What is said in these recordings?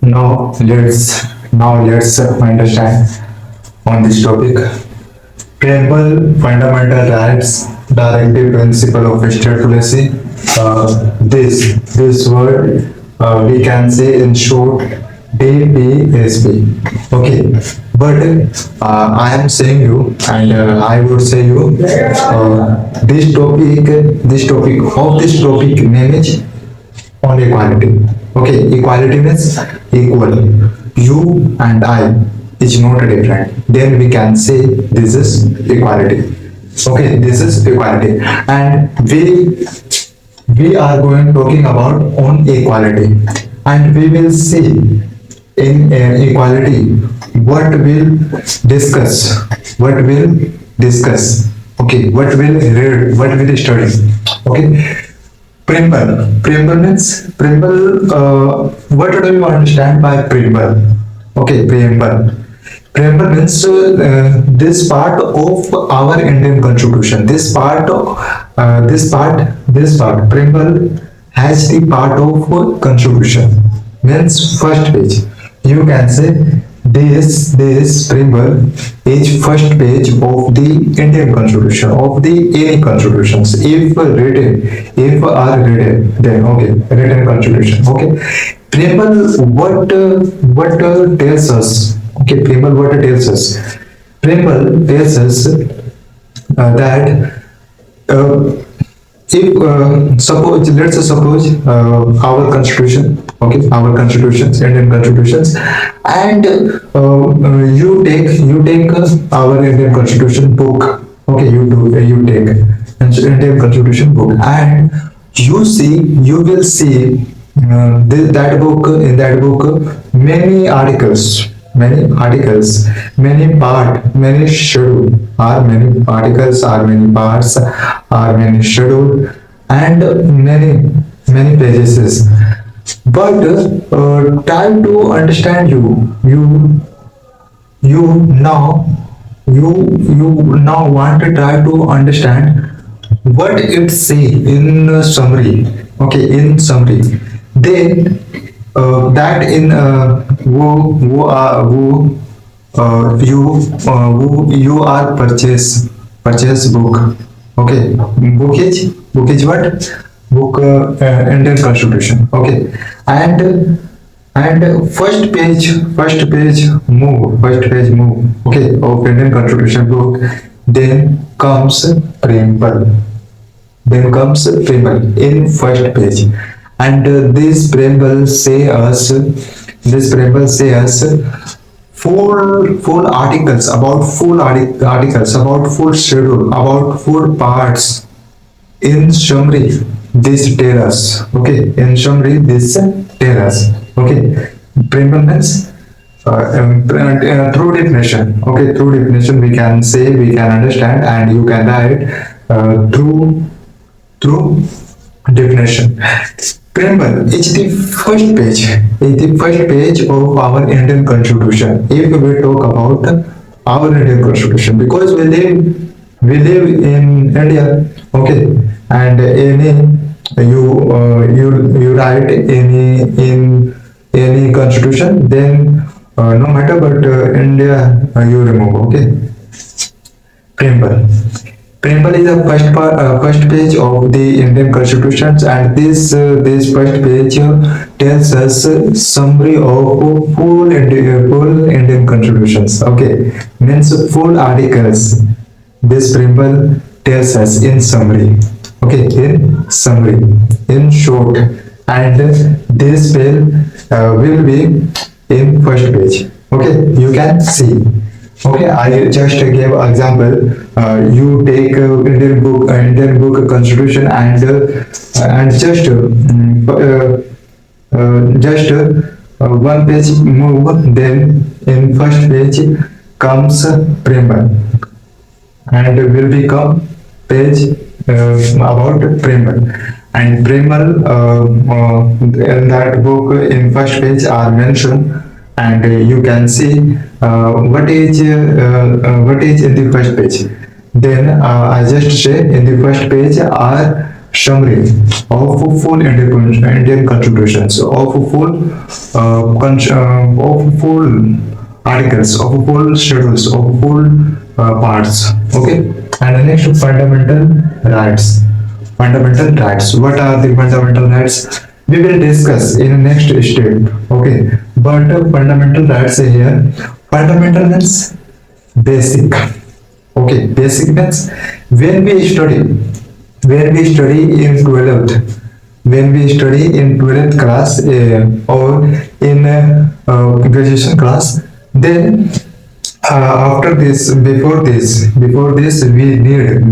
Now let's understand on this topic. Preamble, fundamental rights, directive principle of state policy. This word we can say in short DPSP. Okay, but I am saying you, and I would say you this topic name is on equality. Okay, equality means equal. You and I is not different. Then we can say this is equality. Okay, this is equality, and we are going talking about on equality, and we will see in equality what will discuss, what will discuss. Okay, what will read, what will study. Okay, preamble means preamble. What do you understand by preamble? Okay, preamble. Preamble means this part of our Indian Constitution. This part. Preamble has the part of Constitution. Means first page. You can say this preamble is first page of the Indian Constitution, of the any constitutions. If are written, then okay, written constitution. Okay, preamble what tells us. Okay, preamble what tells us. Preamble tells us that if suppose our constitution, okay, our constitutions, Indian constitutions, and you take our Indian constitution book. Okay, you take Indian constitution book, and you will see that book, in that book many articles, many part, many schedule, are many articles, are many parts, are many schedule, and many pages. But try to understand you now you now want to try to understand what it say in summary. Okay, in summary, then that in you are purchase book. Okay, book is what book, Indian Constitution. Okay, and first page move. Okay, of Indian Constitution book. Then comes preamble. Then comes preamble in first page, and this preamble say us full articles about full schedule, about full parts. In summary, this tell us. Okay, in summary, this tell us. Okay, preamble means through definition. Okay, through definition we can say, we can understand, and you can write through definition. Preamble is the first page of our Indian Constitution. If we talk about our Indian Constitution, because we live in India. Okay, and you write any constitution, then no matter, but India you remove. Okay, preamble. Preamble is the first page of the Indian constitutions, and this first page tells us summary of full Indian constitutions. Okay, means full articles. This preamble tells us in summary. Okay, in summary, in short, and this will be in first page. Okay, you can see. Okay, I just gave example. You take Indian book Constitution, and just one page move. Then in first page comes preamble, and will become page about preamble. And preamble in that book, in first page are mentioned, and you can see what is in the first page. Then I just say in the first page are summary of full Indian constitutions, of full articles, of full schedules, of full parts. Okay, and the next, fundamental rights. Fundamental rights. What are the fundamental rights? We will discuss in the next step. Okay, but fundamental rights here. Fundamental means basic. Okay, basic means when we study, in 12th, when we study in 12th class, or in graduation class, then after this, before this, we need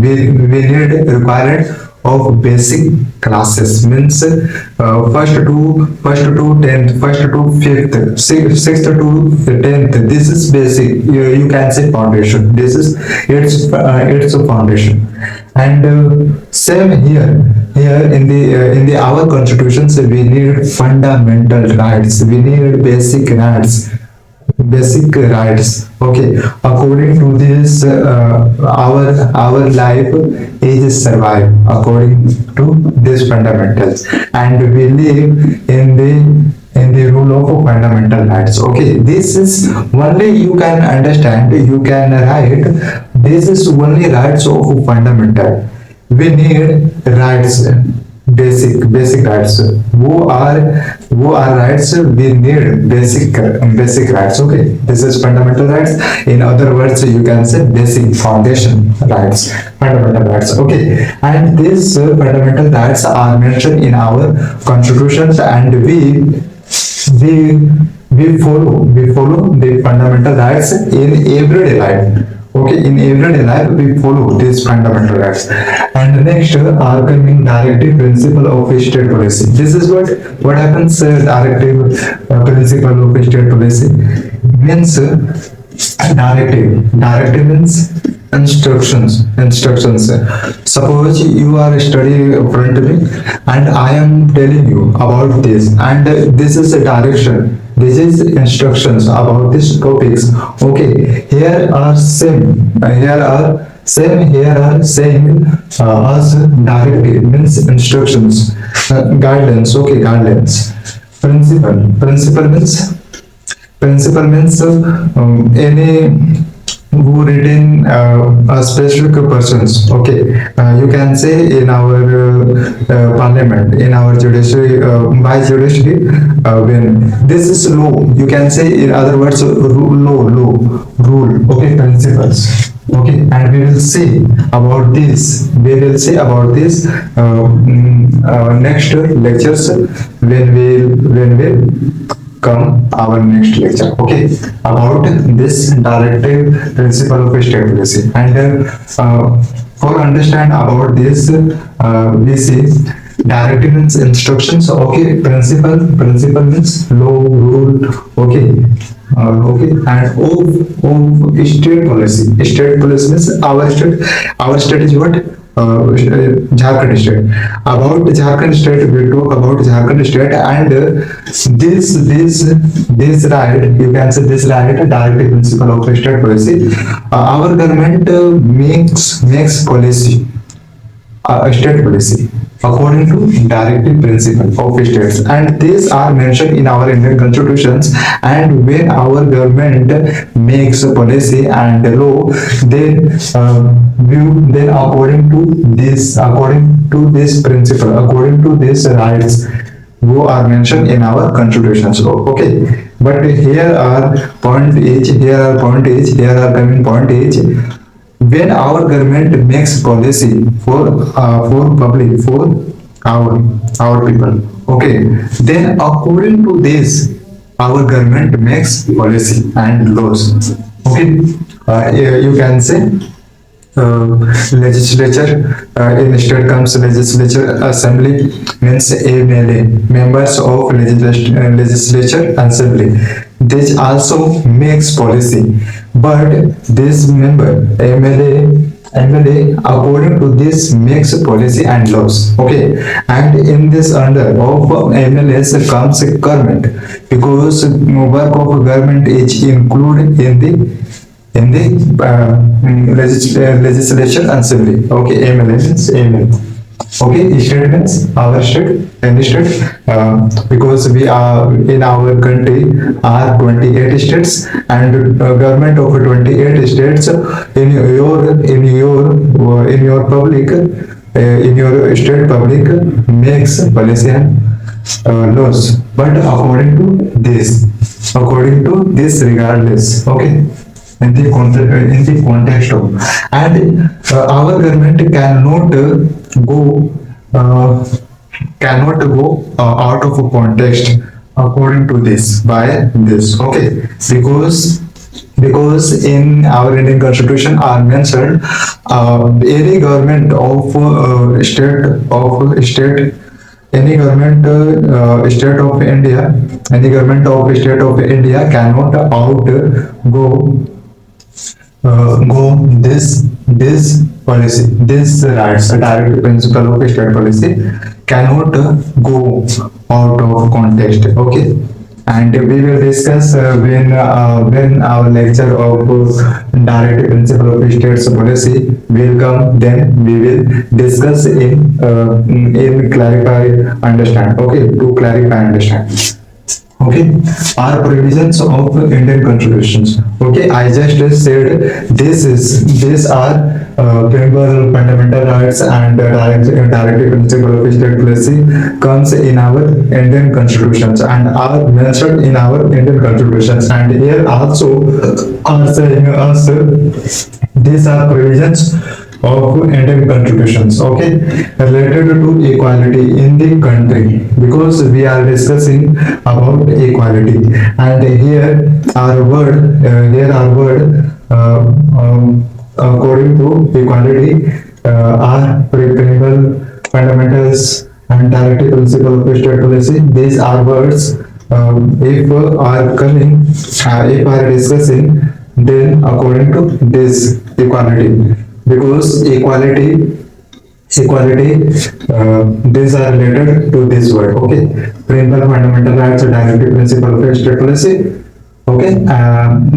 required of basic classes, means first to fifth, sixth to 10th. This is basic. You can say foundation. This is it's a foundation. And same here in the our constitutions, we need fundamental rights. We need basic rights. Okay, according to this, our life is survive according to these fundamentals, and we live in the rule of fundamental rights. Okay, this is only you can understand, you can write. This is only rights of fundamental. We need rights, basic rights. Who are rights? We need basic rights. Okay, this is fundamental rights. In other words, you can say basic foundation rights, fundamental rights. Okay, and these fundamental rights are mentioned in our constitutions, and we follow the fundamental rights in everyday life. Okay, in everyday life we follow these fundamental rights. And next are coming directive principle of state policy. This is what happens. Directive principle of state policy means directive means instructions. Suppose you are studying in front of me, and I am telling you about this, and this is a direction, this is instructions about these topics. Okay, here are same as directive means instructions, guidelines. Okay, guidelines. Principle means any who written a specific persons. Okay, you can say in our parliament, in our judiciary, by judiciary, when this is law, you can say in other words, rule. Okay, principles. Okay, and we will see about this. Next lectures, when we come our next lecture. Okay, about this directive principle of state policy. And for understand about this, we see directive means instructions. Okay, principle means law, rule. Okay, and of state policy means our state is what, Jharkhand state. About Jharkhand state, we talk about Jharkhand state, and this right, you can say this right, directive principle of state policy. Our government makes policy, state policy according to directive principle of states, and these are mentioned in our Indian constitutions. And when our government makes a policy and law, then according to this principle, according to these rights who are mentioned in our constitutions. Okay, but here are point H, here are coming point H. When our government makes policy for public, for our people, okay, then according to this, our government makes policy and laws. Okay, you can say legislature, in state comes legislature, assembly means MLA, members of legislature assembly. This also makes policy, but this member MLA according to this makes policy and laws. Okay, and in this under of MLAs comes government, because work of government is included in the legislation assembly. Okay, MLA means MLA. Okay, state means our state, any state, because we are in our country are 28 states and government of 28 states in your public in your state public makes policy and laws, but according to this regardless, okay, in the context of, and our government go uh, cannot go out of context according to this by this, okay, because in our Indian constitution are mentioned any government of state any government state of India, any government of state of India cannot out go this policy, this rights, direct principle of state policy cannot go out of context, okay. And we will discuss when our lecture of direct principle of states policy will come, then we will discuss in clarify understand, okay, to clarify understand, okay, are provisions of Indian constitutions. Okay, I just said these are principal fundamental rights and direct principle of state policy comes in our Indian constitutions and are mentioned in our Indian constitutions, and here also are saying us these are provisions of Indian constitutions, okay, related to equality in the country, because we are discussing about equality, and here our word according to equality are principal fundamentals and directive principle of state policy. These are words if are coming if are discussing, then according to this equality, because equality these are related to this word, okay, principal fundamental rights and directive principle of state policy, okay.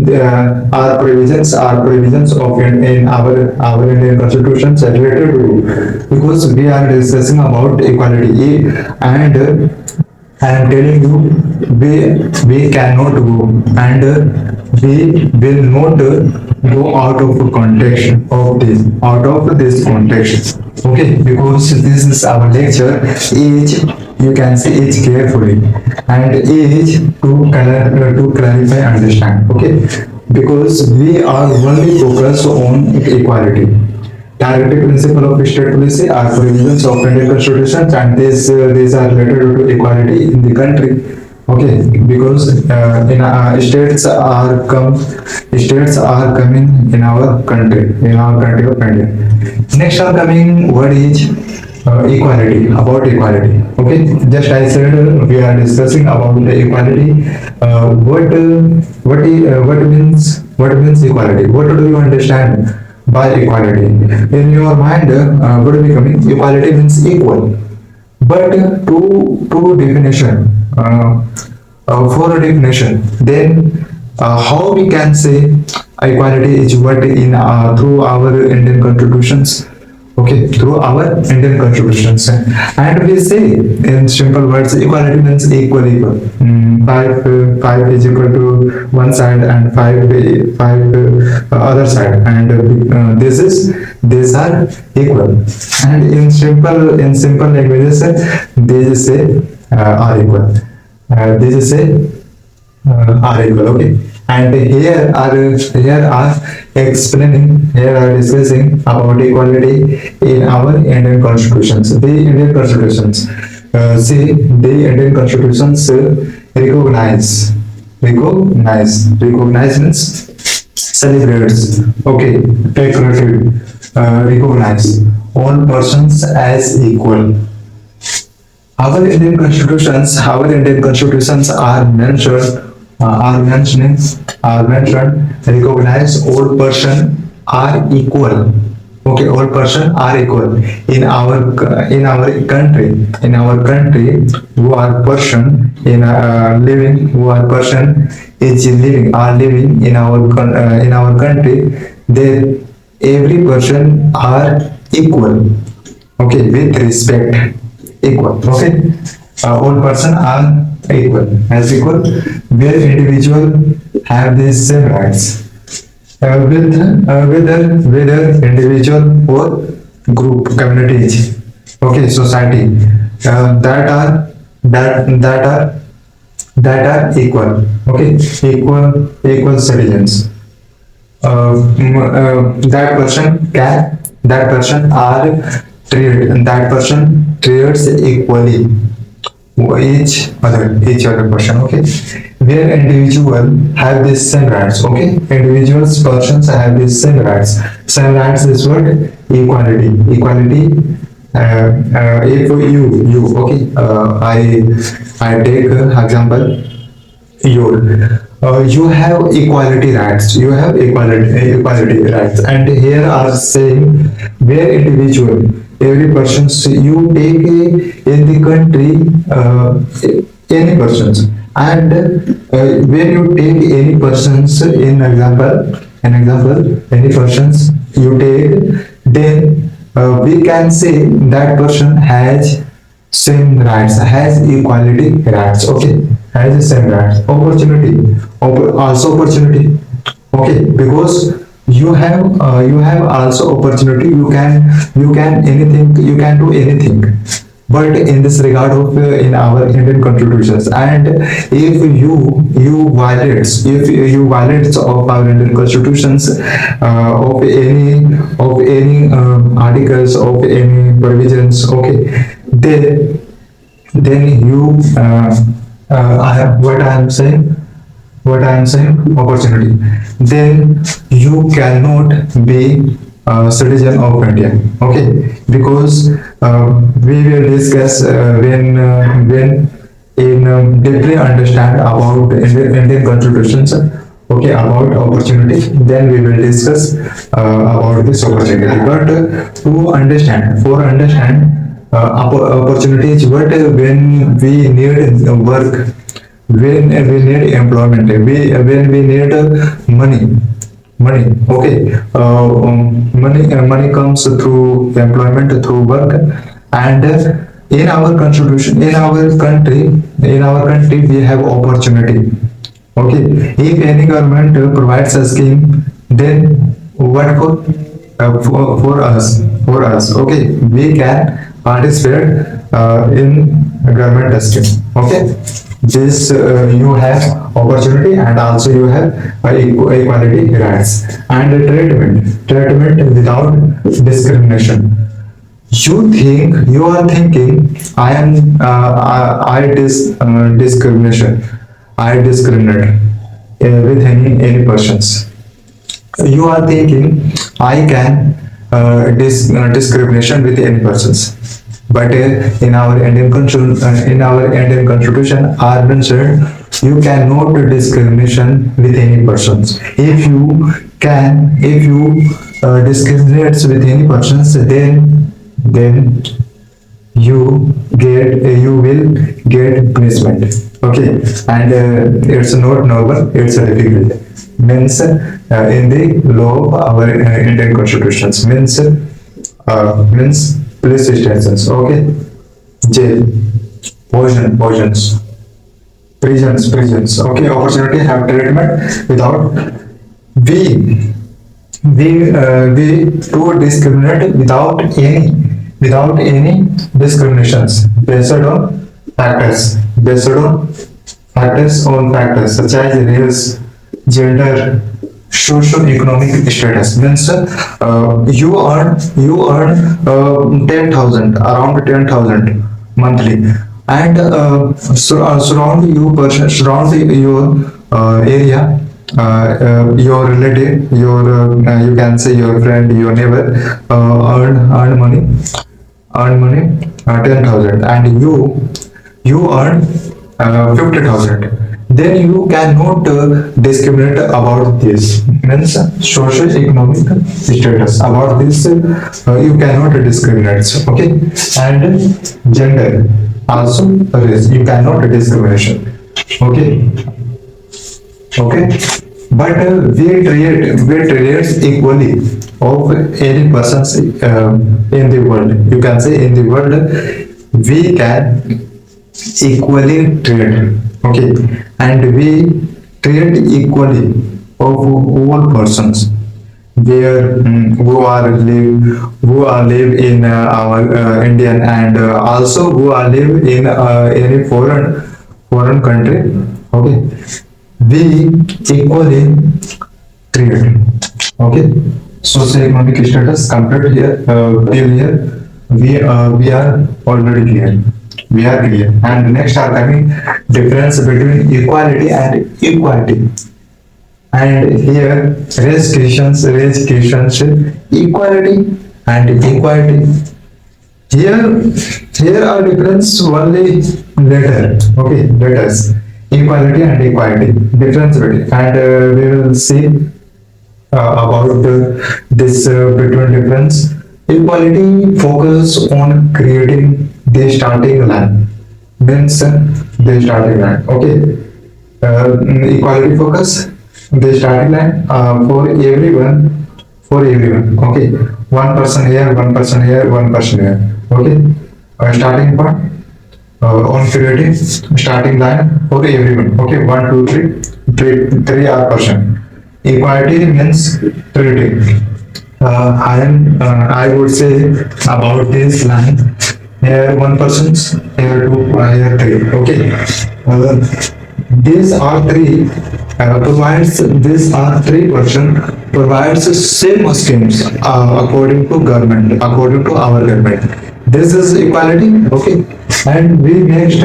There are provisions of in our Indian constitution related to, because we are discussing about equality, and I am telling you we cannot go, and we will not go out of context of this context, okay, because this is our lecture. Each you can see each carefully, and each to clarify understand, okay, because we are only focused on equality. Directive principle of state policy are provisions of Indian constitution, and these are related to equality in the country, okay, because states are coming in our country of India. Next are coming what is equality, about equality, okay. Just I said we are discussing about the equality. What means equality? What do you understand by equality? In your mind, what is becoming equality means equal, but to definition, for a definition, then how we can say equality is what in through our Indian constitutions, okay, through our Indian constitutions, and we say in simple words equality means equal. Five is equal to one side and five other side, and these are equal, and in simple languages they just say are equal. They just say are equal, okay. And here are discussing about equality in our Indian constitutions. The Indian constitutions, see, the Indian constitutions recognize means celebrates, okay, decorative, recognize all persons as equal. Our Indian constitutions are mentioned, recognize all person are equal. Okay, all person are equal in our country. Who are person living, who are person is living are living in our country. They every person are equal. Okay, with respect, equal. Okay, all person are equal, as equal, where individual have the same rights, with whether individual or group, communities, okay, society, that are that are equal, okay, equal citizens. That person are treated, that person treats equally each other person, okay, where individual have the same rights, okay, individuals persons have the same rights is what, equality. If you okay, I take example, you have equality rights, equality rights, and here are saying where individual, every person, so you take in the country, any persons, and when you take any persons, in example any persons you take, then we can say that person has same rights, has equality rights, okay, has the same rights, also opportunity, okay, because you have also opportunity, you can anything, you can do anything, but in this regard of in our Indian constitutions, and if you violates of our Indian constitutions, of any articles, of any provisions, okay, then you what I am saying, opportunity, then you cannot be a citizen of India, okay, because we will discuss when in deeply understand about Indian constitutions, okay, about opportunity, then we will discuss about this opportunity, but opportunity is what, when we need work, when we need employment, when we need money, okay, money comes through employment, through work, and in our constitution, in our country we have opportunity, okay, if any government provides a scheme, then what for us, okay, we can participate in government scheme, okay, this you have opportunity, and also you have equality rights, and treatment without discrimination. You are thinking, I am discrimination, I discriminate with any persons. You are thinking, I can discrimination with any persons, but in our Indian constitution are mentioned, you cannot discrimination with any persons. If you discriminate with any persons, then you will get punishment, okay, and it's not normal, it's difficult, means in the law of our Indian constitutions, means police stations, okay, jail, poisons, prisons, okay, opportunity have treatment without, we we to discriminate without any discriminations, based on factors such as race, gender, socio-economic status, means you earn 10,000, around 10,000 monthly, and surround your area, your relative, you can say your friend, your neighbor, earn money 10,000, and you earn 50,000, then you cannot discriminate about this, means social economic status, about this you cannot discriminate, okay, and gender, also race, you cannot discrimination, okay, okay, but we treat equally, of any persons in the world. You can say in the world we can equally treat. Okay, and we treat equally of all persons where who are live in our Indian and also who are live in any foreign country. Okay, we equally treat. Okay, socioeconomic status compared here till here we are already clear. We are clear. And next are coming difference between equality and equality. And here raise questions equality and equality. Here here are difference only letter. Okay, letters. Equality and equality. Difference between and we will see about this between difference. Equality focus on creating the starting line. Means the starting line. Okay. Equality focus the starting line for everyone. For everyone. Okay. One person here, one person here, one person here. Okay. Starting point on creating starting line for everyone. Okay. One, two, three are person. Equality means treating. I would say about this line. Here one person's, here two, here three. Okay. Uh, these are three provides these are three person provides same schemes according to government, according to our government. This is equality. Okay. And we next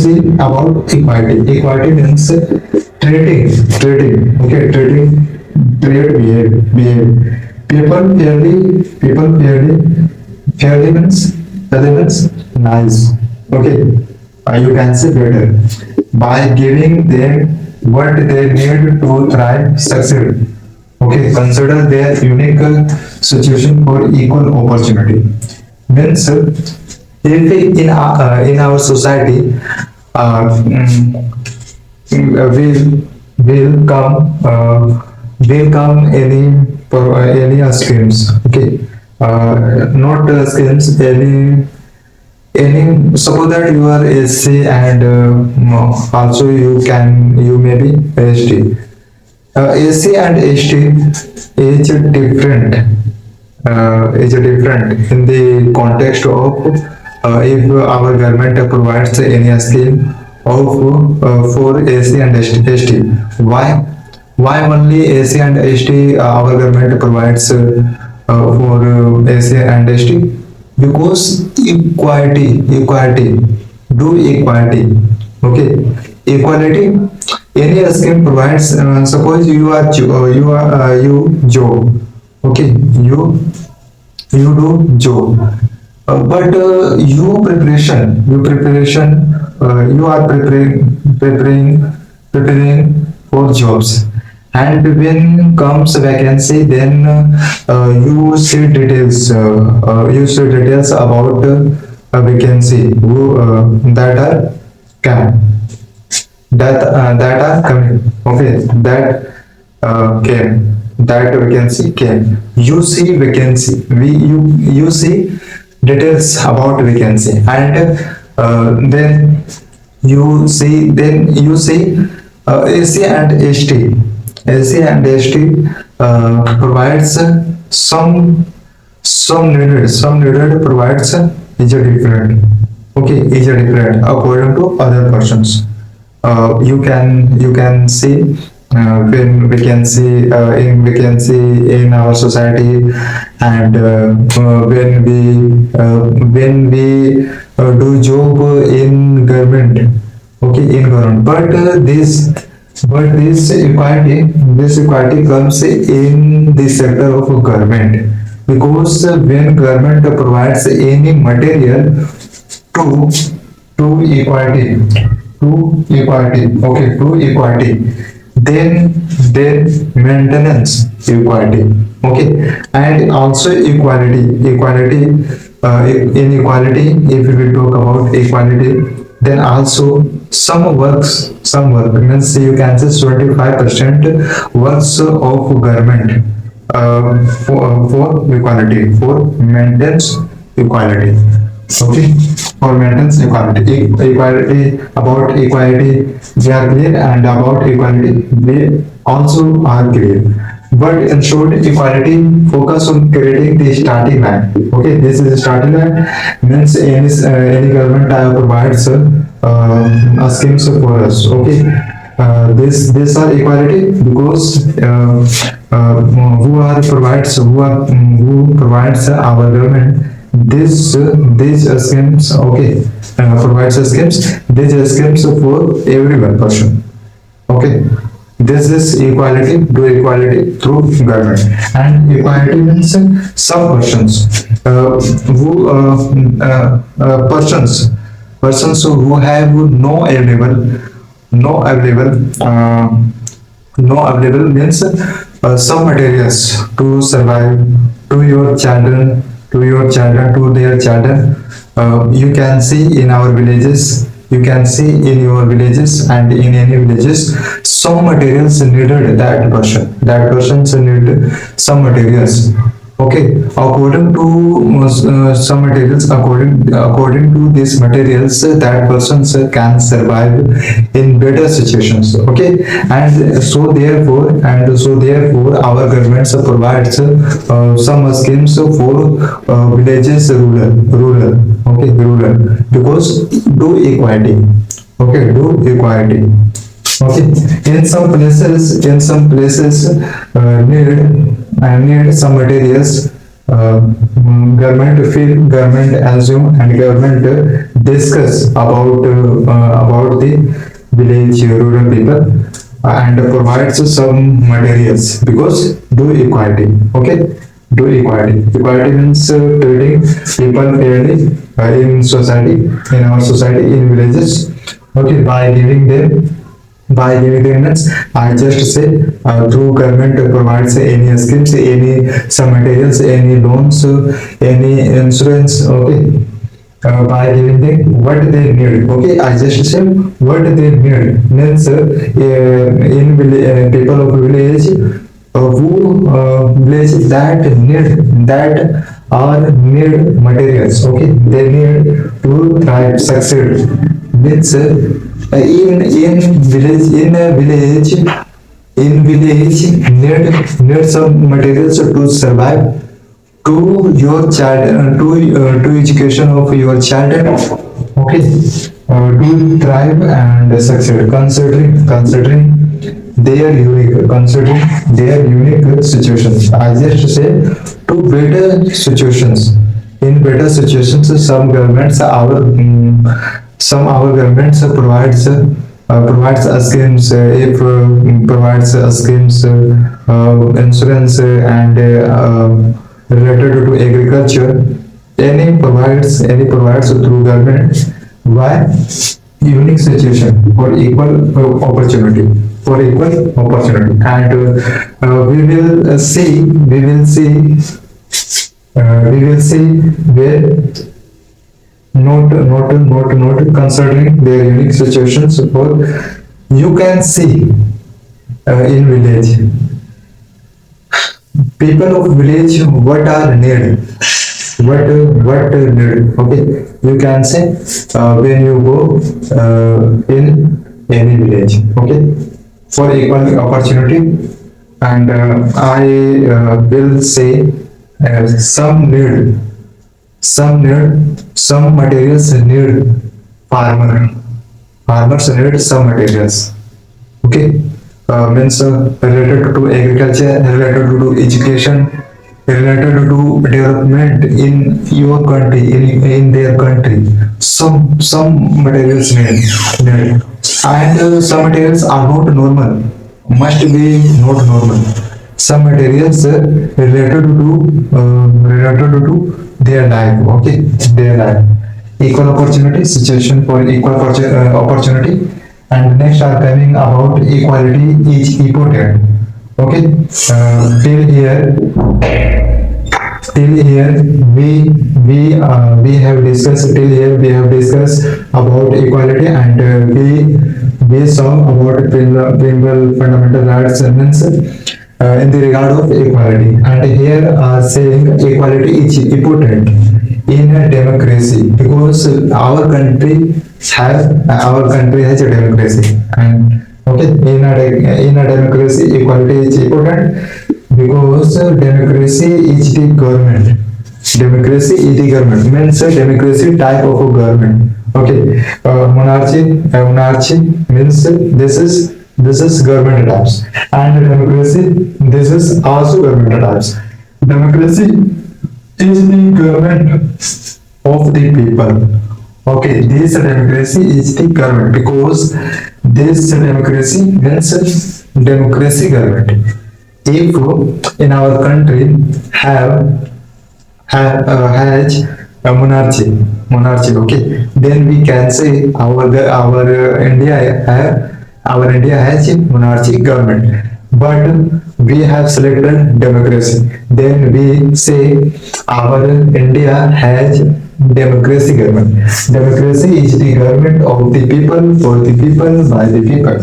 see about equality. Equality means trading. Okay, trade behave. Fairly means nice. Okay, you can say better by giving them what they need to thrive, succeed. Okay, consider their unique situation for equal opportunity. Means if in our society will come any schemes. Okay, not schemes, any suppose that you are SC and also you may be ST. SC and ST is different in the context of if our government provides any scheme of for AC and ST. Why? Why only AC and ST our government provides for AC and ST? Because equality, do equality. Okay, equality. Any scheme provides. Suppose you job. Okay, you do job. But you are preparing for jobs, and when comes vacancy, then you see details about a vacancy that are come that are coming. Okay, came that vacancy came. You see vacancy. You see details about vacancy, and then you see AC and ST. AC and ST provides some needed provides is a different. Okay, is a different according to other persons. You can see when vacancy in our society, and when we do job in government. Okay, in government, but this equality comes in the sector of government, because when government provides any material to equality, okay, to equality, then maintenance equality. Okay, and also equality in equality, if we talk about equality, then also some work means you can say 25% works of government. for equality, for maintains equality. Okay, for maintains equality. Equality, about equality we are clear, and about equality we also are clear. But in short, equality focus on creating the starting line. Okay, this is a starting line, means any government provides schemes for us. Okay, this are equality because who provides our government these schemes. Okay, provides schemes, these schemes for everyone person. Okay, this is equality, do equality through government. And equality means some persons who persons who have no available no available means some materials to survive, to your children, to their children. You can see in our villages, you can see in your villages and in any villages, some materials needed that persons need some materials. Okay, according to some materials, according to these materials, that persons can survive in better situations. Okay, and so therefore, our governments provides some schemes for villages, rural. Okay, rural, because do equality. Okay, do equality. Okay, in some places need some materials. Government assume and government discuss about the village rural people and provides some materials because do equality. Okay, do equality. Equality means treating people fairly in society, in our society, in villages. Okay, by giving them means I just say through government provides any schemes, any some materials, any loans, any insurance. Okay, by giving them what they need. Okay, I just say what they need means people of village who village that are need materials. Okay, they need to thrive, succeed. Means in village need some materials to survive, to your child, to education of your children. Okay, to thrive and succeed, considering their unique situations. I just say to better situations. In better situations, some our governments provides schemes, if provides schemes, insurance, and related to agriculture. Any provides through government. Why? Unique situation for equal opportunity, and we will see where not considering their unique situations. For you can see in village, people of village what are need, what need. Okay, you can say when you go in any village. Okay, for equal opportunity. And I will say some materials need farmers need some materials. Okay, means related to agriculture, related to education, related to development in your country, in their country. Some materials need. And some materials are not normal, must be not normal. Some materials related to their life. Okay, their life. Equal opportunity situation for equal opportunity. And next are coming about equality is important. Okay, till here we have discussed about equality, and we saw about principal fundamental rights. Means in the regard of equality. And here are saying equality is important in a democracy because our country has a democracy. And okay, in a democracy equality is important because democracy is the government. Democracy is the government means a democracy type of a government. Okay, monarchy means this is government types, and democracy this is also government types. Democracy is the government of the people. Okay, this democracy is the government because this democracy means democracy government. If in our country has a monarchy, okay, then we can say our India has a monarchy government, but we have selected democracy. Then we say our India has democracy government. Democracy is the government of the people, for the people, by the people.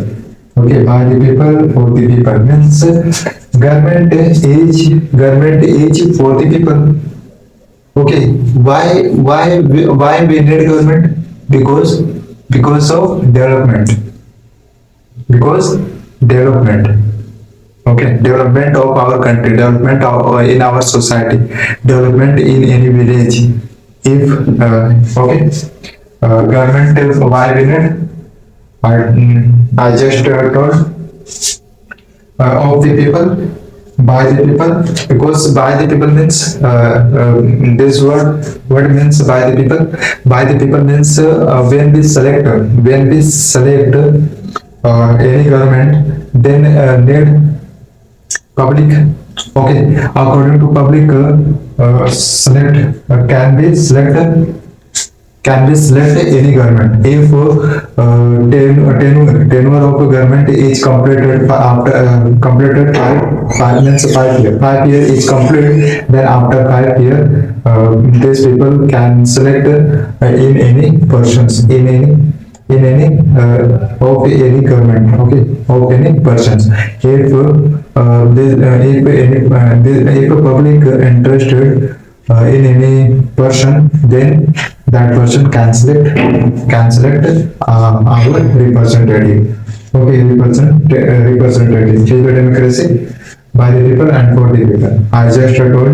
Okay, by the people, for the people means government is for the people. Okay, why we need government? Because of development. Because development. Okay, development of our country, development in our society, development in any village. If okay, government is why we need. I just told of the people, by the people, because by the people means this word means by the people. By the people means when we select any government, then need public. Okay, according to public, can be select any government if tenure of a government is completed after completed 5 year is complete. Then after 5 year these people can select in any persons, in any of any government, okay, of any persons. If if a public interested in any person, then that person can select our representative. Okay, representative is the democracy by the people and for the people. I just told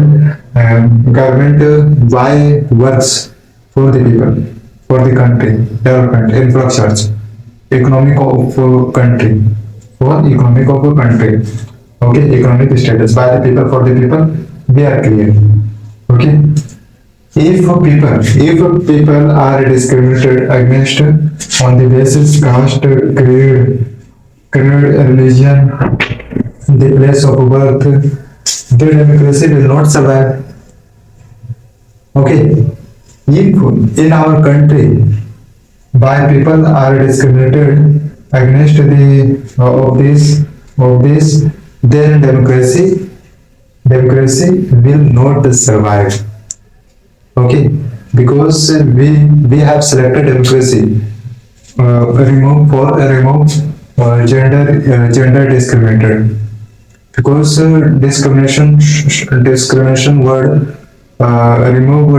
government why works for the people, for the country, development, infrastructure, economic of country, for economic of a country. Okay, economic status by the people, for the people, we are clear. Okay, if people are discriminated against on the basis caste, creed, religion, the place of birth, the democracy will not survive. Okay, if in our country by people are discriminated against the of this, then democracy will not survive. Okay, because we have selected democracy. Remove gender discriminated, because discrimination word, remove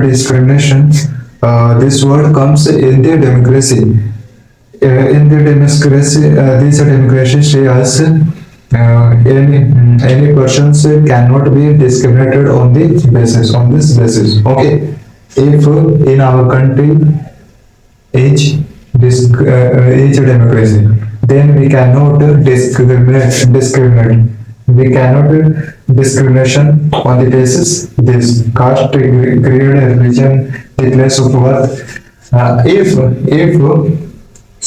discrimination. This word comes in the democracy. In the democracy, this democracy says any persons cannot be discriminated on this basis. Okay, if in our country is democracy, then we cannot discriminate. We cannot discrimination on the basis this caste, creed, religion, the place of birth. If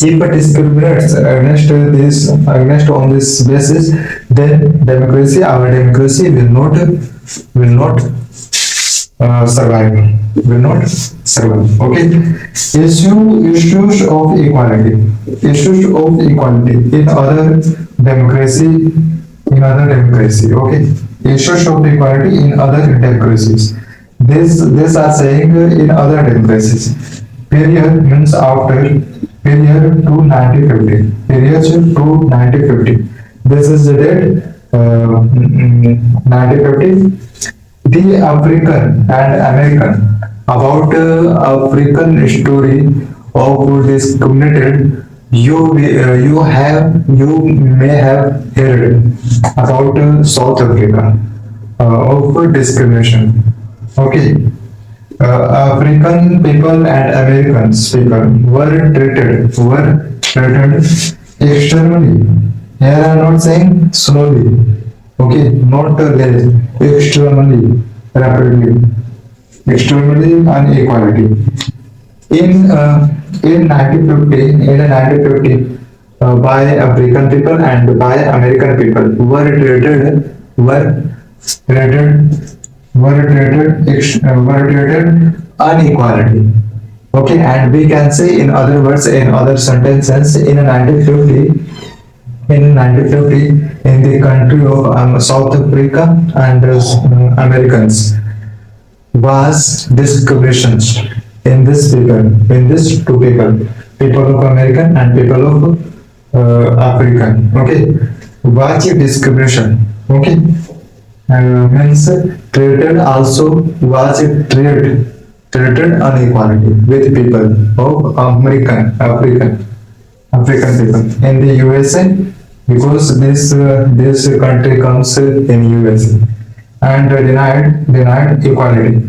it discriminates against on this basis, then our democracy will not survive. Will not survive. Okay. Issues of equality. Issues of equality in other democracy. Okay. Issues of equality in other democracies. This are saying in other democracies. Period means after period to 1950. Period to 1950. This is the date 1950. The African and American about African story of discriminated. You may have heard about South Africa of discrimination. Okay, African people and Americans people were treated externally. Here I am not saying slowly. Okay, not less. Externally, rapidly. Externally inequality. In 1950, in 1950, by African people and by American people were treated were treated unequality. Okay, and we can say in other words, in other sentences, in 1950, in the country of South Africa and Americans was discrimination in this two people of American and people of African. Okay, was discrimination. Okay, means treated also was treated inequality with people of African people in the USA because this country comes in USA and denied equality.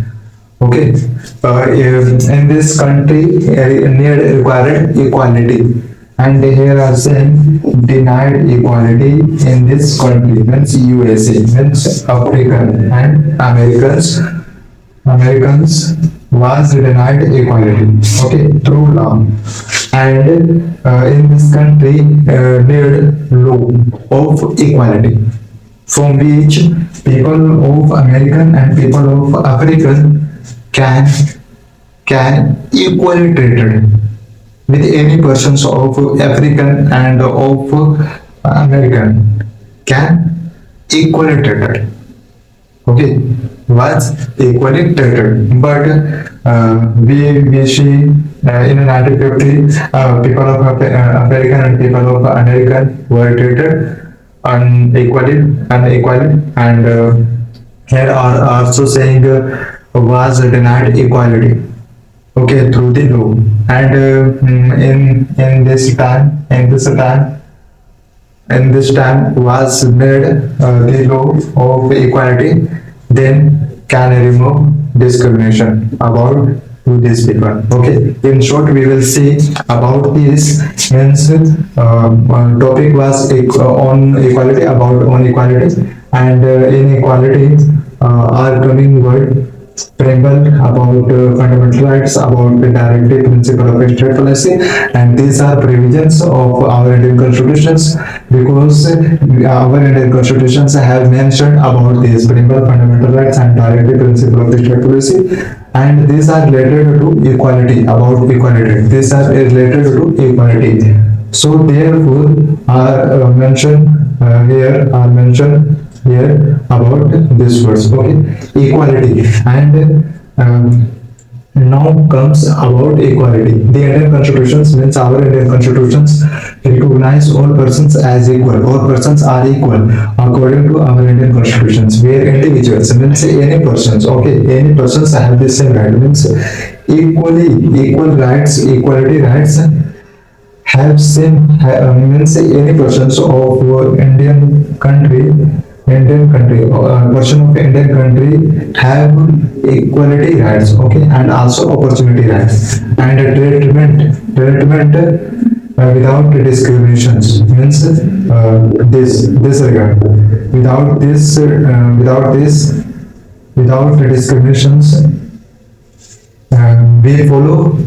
Okay, in this country need required equality, and here are saying denied equality in this country means USA means African and Americans was denied equality. Okay, through law, and in this country need law of equality from which people of American and people of African can equally treated with any persons of African and of American can equally treated. Okay, was equally treated, but we see in 1950 people of African and people of American were treated unequally, and here are also saying was denied equality. Okay, through the law, and in this time was made the law of equality, then can remove discrimination about to these people. Okay, in short we will see about this means topic was on equality, about on equality, and inequality are coming word preamble about fundamental rights, about the directive principle of state policy, and these are provisions of our Indian constitutions because our Indian constitutions have mentioned about these preamble, fundamental rights, and directive principle of the state policy, and these are related to equality, about equality. These are related to equality. So therefore, are mentioned here about this words. Okay, equality, and now comes about equality. The Indian constitutions means our Indian constitutions recognize all persons as equal. All persons are equal according to our Indian constitutions. Where individuals means any persons. Okay, any persons have the same right means equal rights, equality rights have same means any persons of Indian country, person of Indian country have equality rights, okay, and also opportunity rights, and treatment without discriminations means this regard. Without discriminations, we follow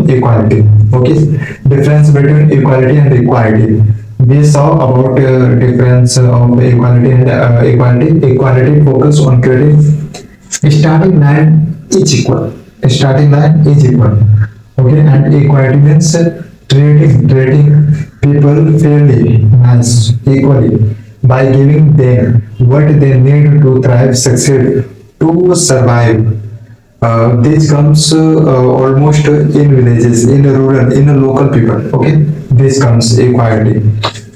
equality. Okay, difference between equality and equality. We saw about difference of equality and equality. Equality focus on creating starting line is equal. Starting line is equal. Okay, and equality means treating people fairly, nice, equally by giving them what they need to thrive, succeed, to survive. This comes almost in villages, in rural, in local people. Okay, this comes equality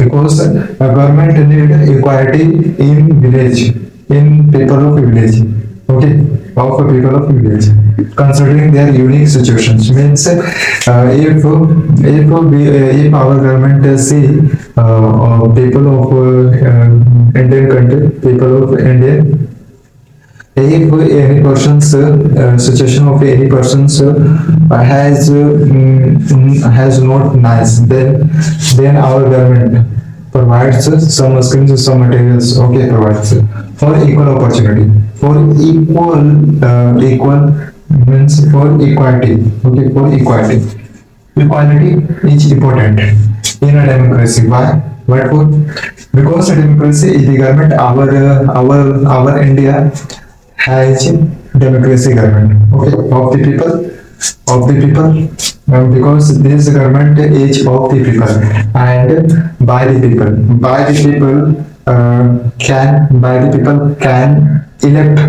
because a government need equality in village, in people of village, okay, of people of village, considering their unique situations. Means if our government see people of Indian country, people of Indian, if any person's situation of any person's has not nice, then our government provides some skills, some materials, okay, provides for equal opportunity, for equal means for equality, okay, for equality. Equality is important in a democracy. Why? What for? Because a democracy is the government. Our India has democracy government, okay, of the people, because this government is of the people and by the people, by the people can elect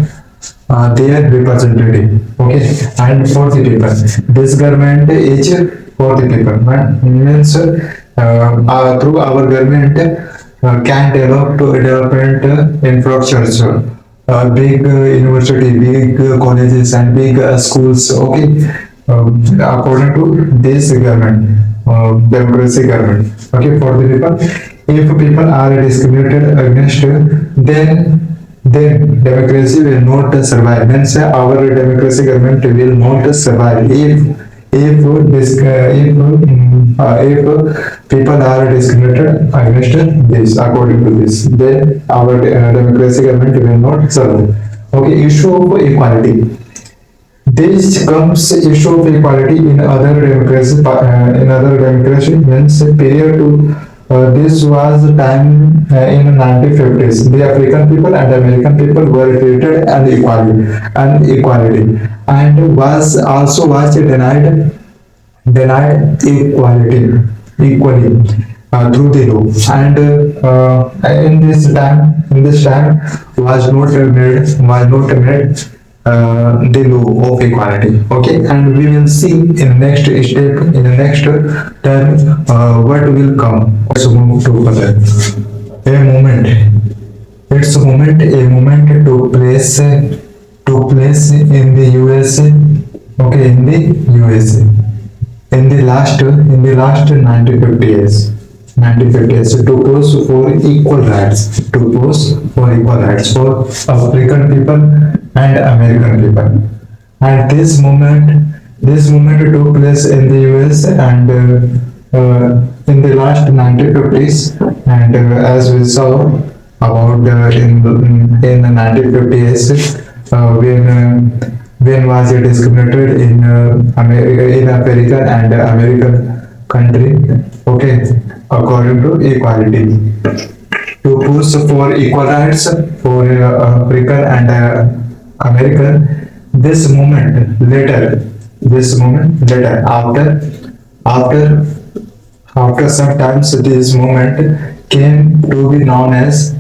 their representative, okay, and for the people. This government is for the people, right? Means through our government can development infrastructure, big university, big colleges, and big schools. Okay, according to this government, democracy government. Okay, for the people. If people are discriminated against, then democracy will not survive. Means our democracy government will not survive if people are discriminated against this, according to this, then our democracy government will not survive. Okay, issue of equality. This comes issue of equality in other democracy. In other democracy means period to this was time in 1950s. The African people and American people were treated unequality, and was denied equality equally through the law. And in this time was not made the law of equality. Okay, and we will see in the next step, in the next term, what will come. Let's move to other. A moment. It's a moment took place in the USA. Okay, in the USA. In the last 1950 years. 1950 years to pose for equal rights, for African people and American people. And this movement took place in the US and in the last 1950s. And as we saw about in the 1950s, when was it discriminated in America and American country, okay, according to equality, to push for equal rights for African and American. This moment later, after some times, this movement came to be known as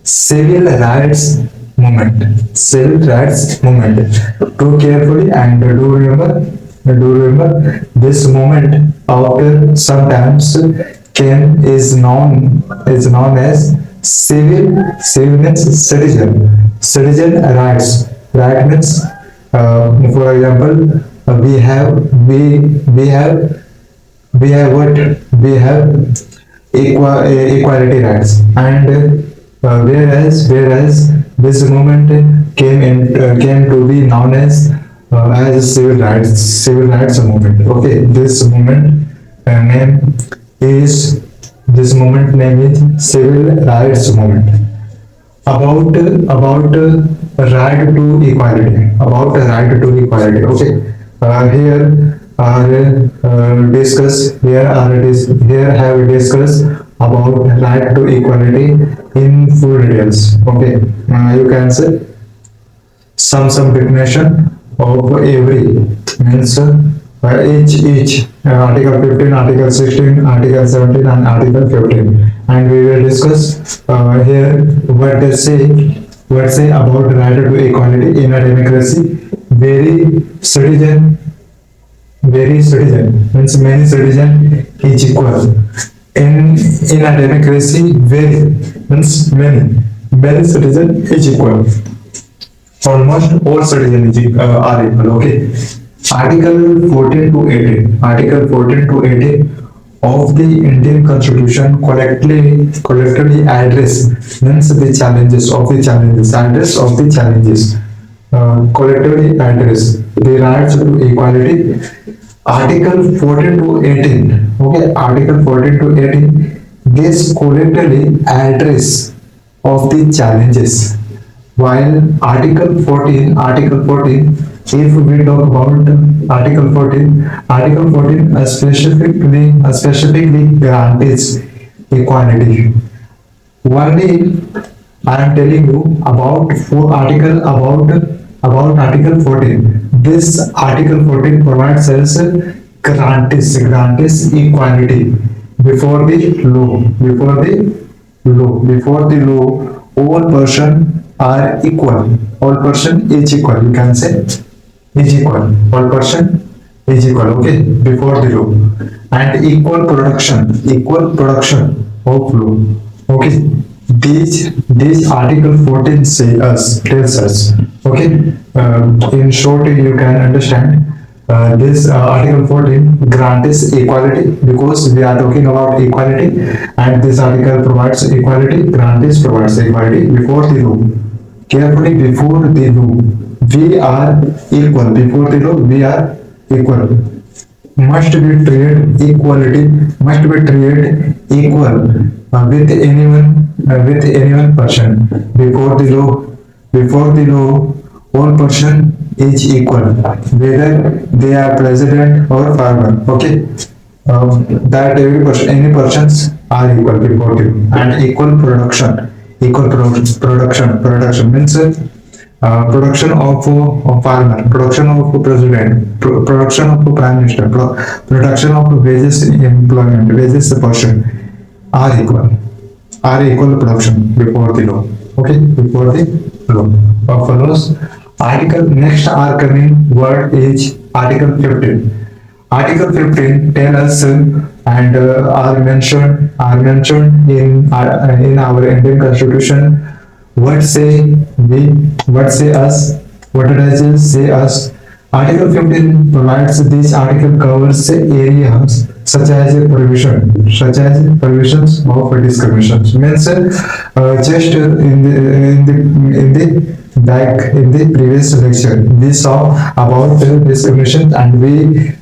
civil rights movement. Civil rights movement. Do carefully and do remember this movement after sometimes came is known as civil means citizen rights. Right means for example we have what we have equality rights, and whereas this movement came to be known as civil rights movement. Okay, this movement name is civil rights movement. About right to equality. Okay, here have discussed about right to equality in full details. Okay, you can say some definition of every means each article 15, article 16, article 17, and article 15, and we will discuss here what they say about right to equality in a democracy. Very citizen means many citizen is equal in a democracy, very means many citizens is equal. Almost all citizens are equal. Okay. Article 14 to 18. Article 14 to 18 of the Indian Constitution collectively address means the challenges of the challenges, address of the challenges, collectively address the rights to equality. Article 14 to 18. Okay, Article 14 to 18. This collectively address of the challenges. While Article 14, if we talk about Article 14 specifically grants equality. Only I am telling you about Article 14. This Article 14 provides us grants equality before the law. Before the law, all person are equal. All person is equal. You can say is equal. All person is equal. Okay, before the law, and equal production of law. Okay, these Article 14 tells us. Okay, in short, you can understand. This Article 14 grants equality because we are talking about equality, and this article provides equality. Provides equality before the law. Carefully, before the law, we are equal. Before the law, we are equal. Must be treated equal with anyone person. Before the law, all person is equal, whether they are president or farmer. Okay, that any persons are equal before the law, and equal production. Production means production of farmer, production of president, production of prime minister, production of wages employment, wages person are equal production before the law. Okay, before the law. Follows article. Next are coming word is Article 15. Article 15 tell us and are mentioned in our Indian Constitution. What does it say us? Article 15 provides this article covers areas such as provisions of discrimination. Means just in the back in the previous lecture we saw about discrimination, and we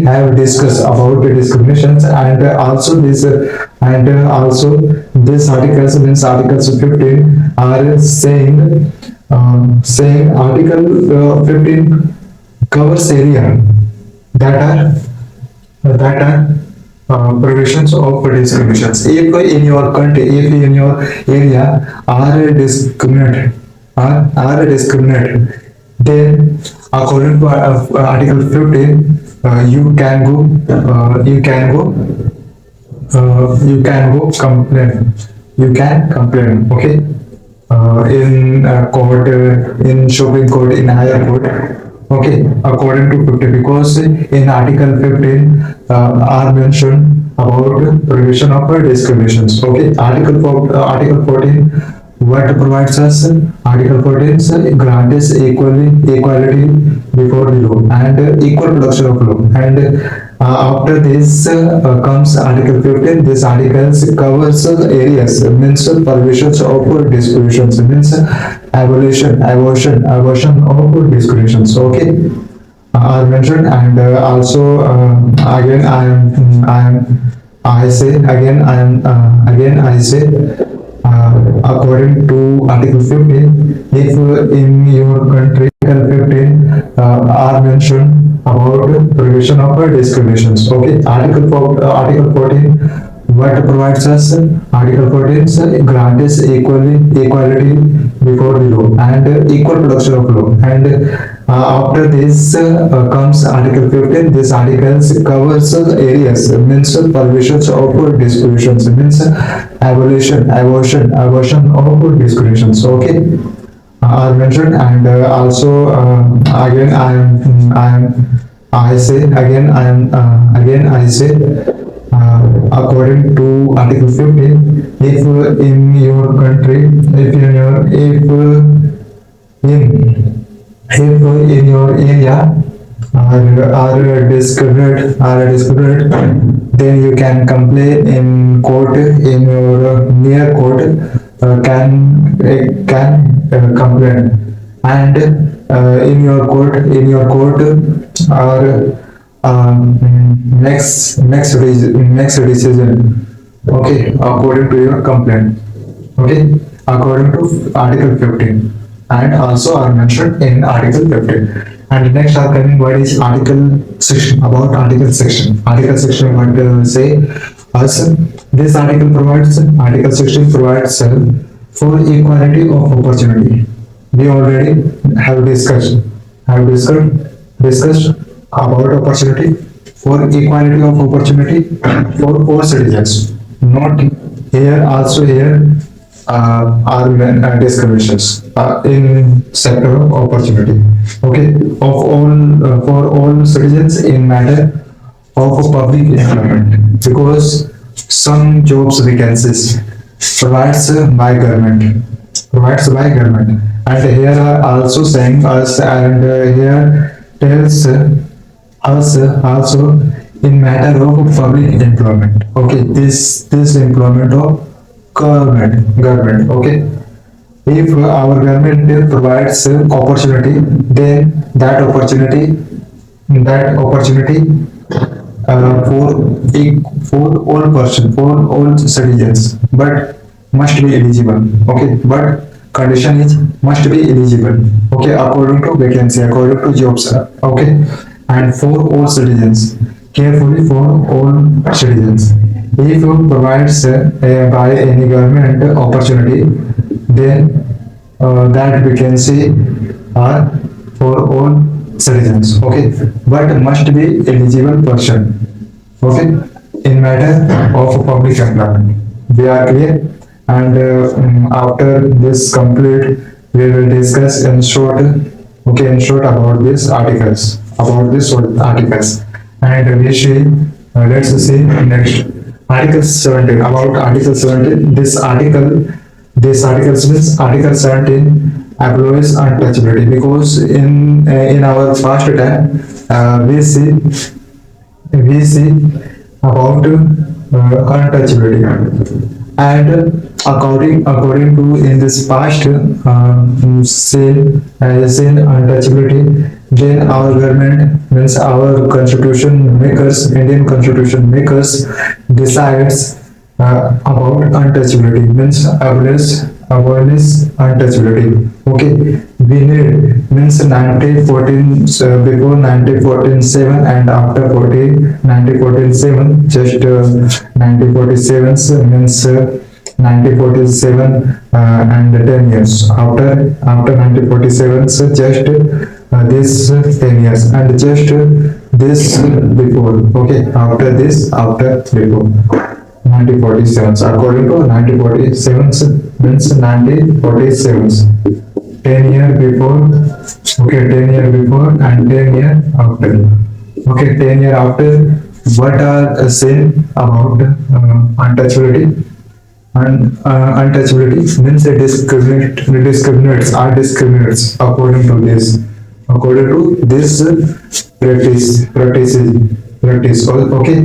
have discussed about the discriminations, and also this articles means articles 15 are saying article 15 covers area that are provisions of discriminations. If in your country, if in your area are discriminated, then according to Article 15, you can go complain. You can complain. Okay, in court, in Supreme Court, in higher court. Okay, according to 50, because in Article 15 are mentioned about provision of discriminations. Okay, Article 14 what provides us? Article 14 grants equality before the law and equal production of law. And after this comes Article 15. This article covers areas means provisions of discriminations, means abolition of discriminations. Okay, are mentioned, and also again I say. According to Article 15, if in your country Article 15 are mentioned about provision of discriminations. Okay, Article 14 what provides us? Article 14 grants equality before the law and equal production of law. And after this comes Article 15. This article covers areas means provisions of discriminations, means abolition of discriminations. Okay, are mentioned, and also again I say According to Article 15, if in your country, if in your, if in your area are discovered, then you can complain in court, in your near court, can complain, and in your court are next decision. Okay, according to your complaint. Okay, according to Article 15, and also are mentioned in Article 15. And next are coming what is Article 16, about Article 16. Article 16 want to say us, this Article 16 provides for equality of opportunity. We already have discussed about opportunity, for equality of opportunity for all citizens. Not here, also here are discriminations in sector of opportunity. Okay, of all for all citizens in matter of public employment, because some jobs vacancies provides by government, and here are also saying us, and here tells us also in matter of public employment. Okay, this employment of government. Okay, if our government provides opportunity, then that opportunity for all citizens, but must be eligible. Okay, but condition is must be eligible. Okay, according to vacancy, according to jobs. Okay, and for all citizens, carefully for all citizens. If it provides by any government opportunity, then that vacancy are for all citizens. Okay, but must be eligible person. Okay, in matter of public employment, we are clear. And after this complete, we will discuss in short. Okay, in short about these articles, and we see. Let's see next. Article 17, about Article 17. This article means Article 17 abolish untouchability, because in our past time we see about untouchability, and according to in this past seen untouchability, then our government means our constitution makers, Indian constitution makers, decides about untouchability, means abolish untouchability. Okay, we need means 1914, before 1947 and after 1947, just 1947 means 1947 and 10 years after 1947, so just this 10 years, and just this before. Okay, after before 1947, according to 1947 means 1947, 10 year before. Okay, 10 year before and 10 year after. Okay, 10 year after, what are said about untouchability? And untouchability means a discriminates according to this practice. Okay,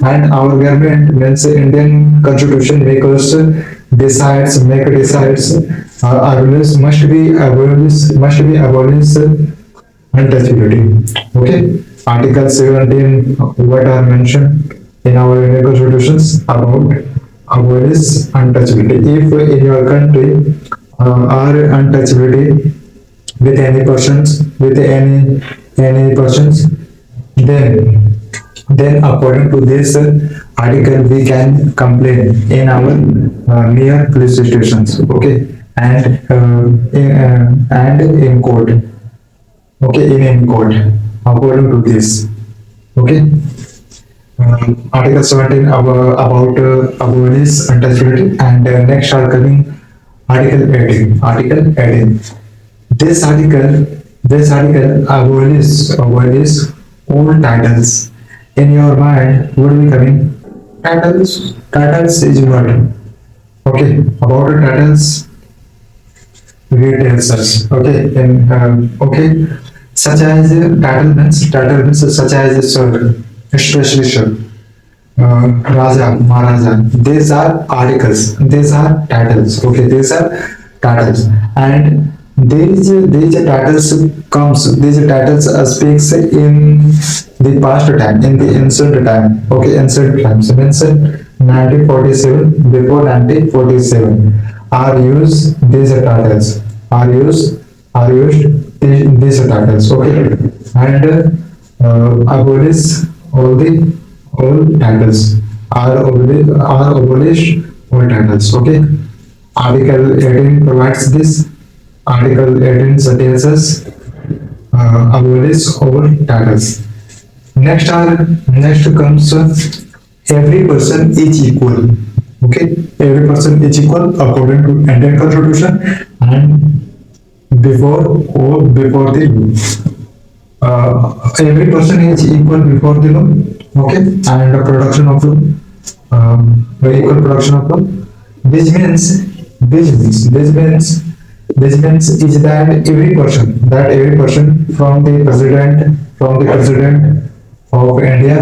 and our government means Indian constitution makers decides abolish must be abolished untouchability. Okay, Article 17, what are mentioned in our Indian constitutions about abolish untouchability. If in your country are untouchability with any persons, then according to this article we can complain in our near police stations. Okay, and in court. Okay, in any court, according to this. Okay, Article 17 about abolish untouchability, and next are coming Article 18. Article 18. This article abolish all titles. In your mind, what will be coming? Titles is what? Okay, about the titles we tell us. Okay, and okay, such as title means such as sir, especially sir, Raja, Maharaja. These are articles. These are titles. Okay, these are titles, and these titles these titles speaks in the past time, in the ancient time. Okay, ancient times. Means 1947, before 1947 are used these titles. Are used these titles. Okay, and abolish all the all titles are abolished all titles. Okay. Article 18 provides this. Article 18 suggests abolish all titles. Next comes every person is equal. Okay, every person is equal according to Indian Constitution and before the law. Every person is equal before the law. Okay, and the production of law, equal production of law. This means this means is that every person from the president of India,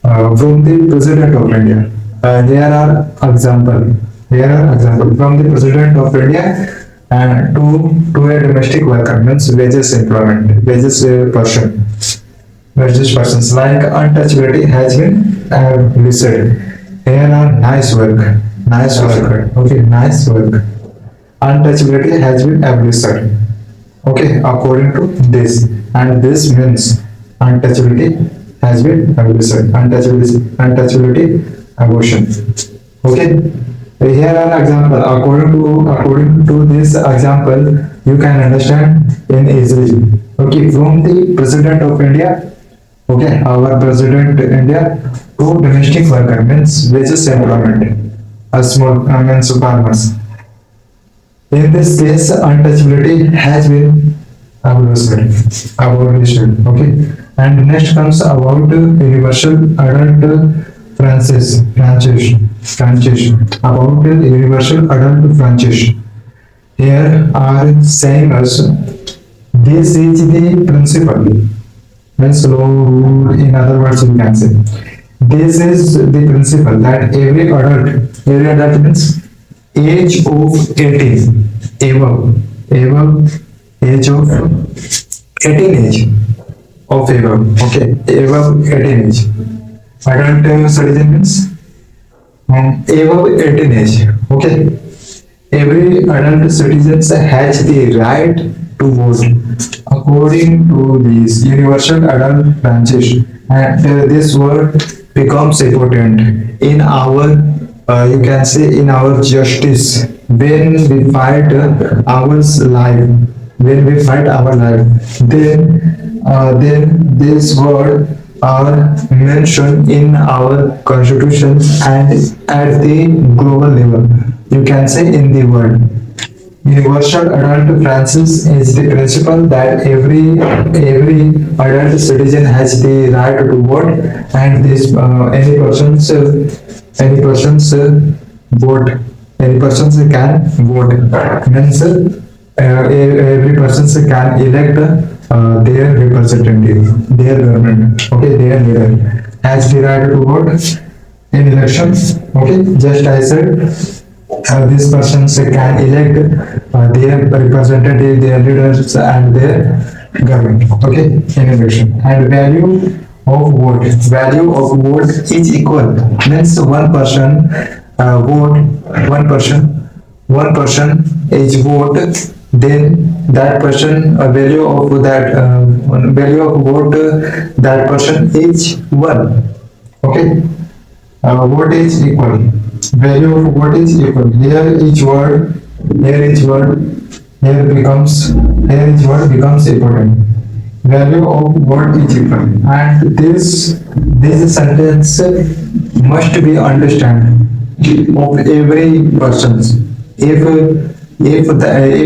from the president of India. Here are example from the president of India to a domestic worker means wages employment, wages person, wages persons like untouchability has been listed. Here are nice work. Okay, nice work. Untouchability has been abolished. Okay, according to this, and this means untouchability has been abolished. Untouchability abortion. Okay. Here are example. According to this example, you can understand in easily. Okay, from the president of India. Okay, our president India to domestic worker means wages employment, a small means farmers. In this case, untouchability has been abolished. Okay, and next comes about universal adult franchise. About universal adult franchise. Here are saying us this is the principle. Means law rule. In other words, you can say this is the principle that every adult means age of 18 above age of 18 age of okay, above 18 age adult citizen means above 18 age. Okay, every adult citizen has the right to vote according to this universal adult branches, and this word becomes important in our you can say in our justice when we fight our life, then this word are mentioned in our constitution and at the global level, you can say in the world. Universal adult franchise is the principle that every adult citizen has the right to vote, and this vote any persons can vote means every person can elect their representative, their government. Okay, their leader has the right to vote in elections. Okay, just I said this person can elect their representative, their leaders, and their government. Okay, in election. And value of vote is equal. Means one person vote, one person is vote. Then that person value of vote that person is one. Okay, vote is equal. Value of vote is equal. Here each word becomes important. Value of vote is equal, and this sentence must be understood of every person. If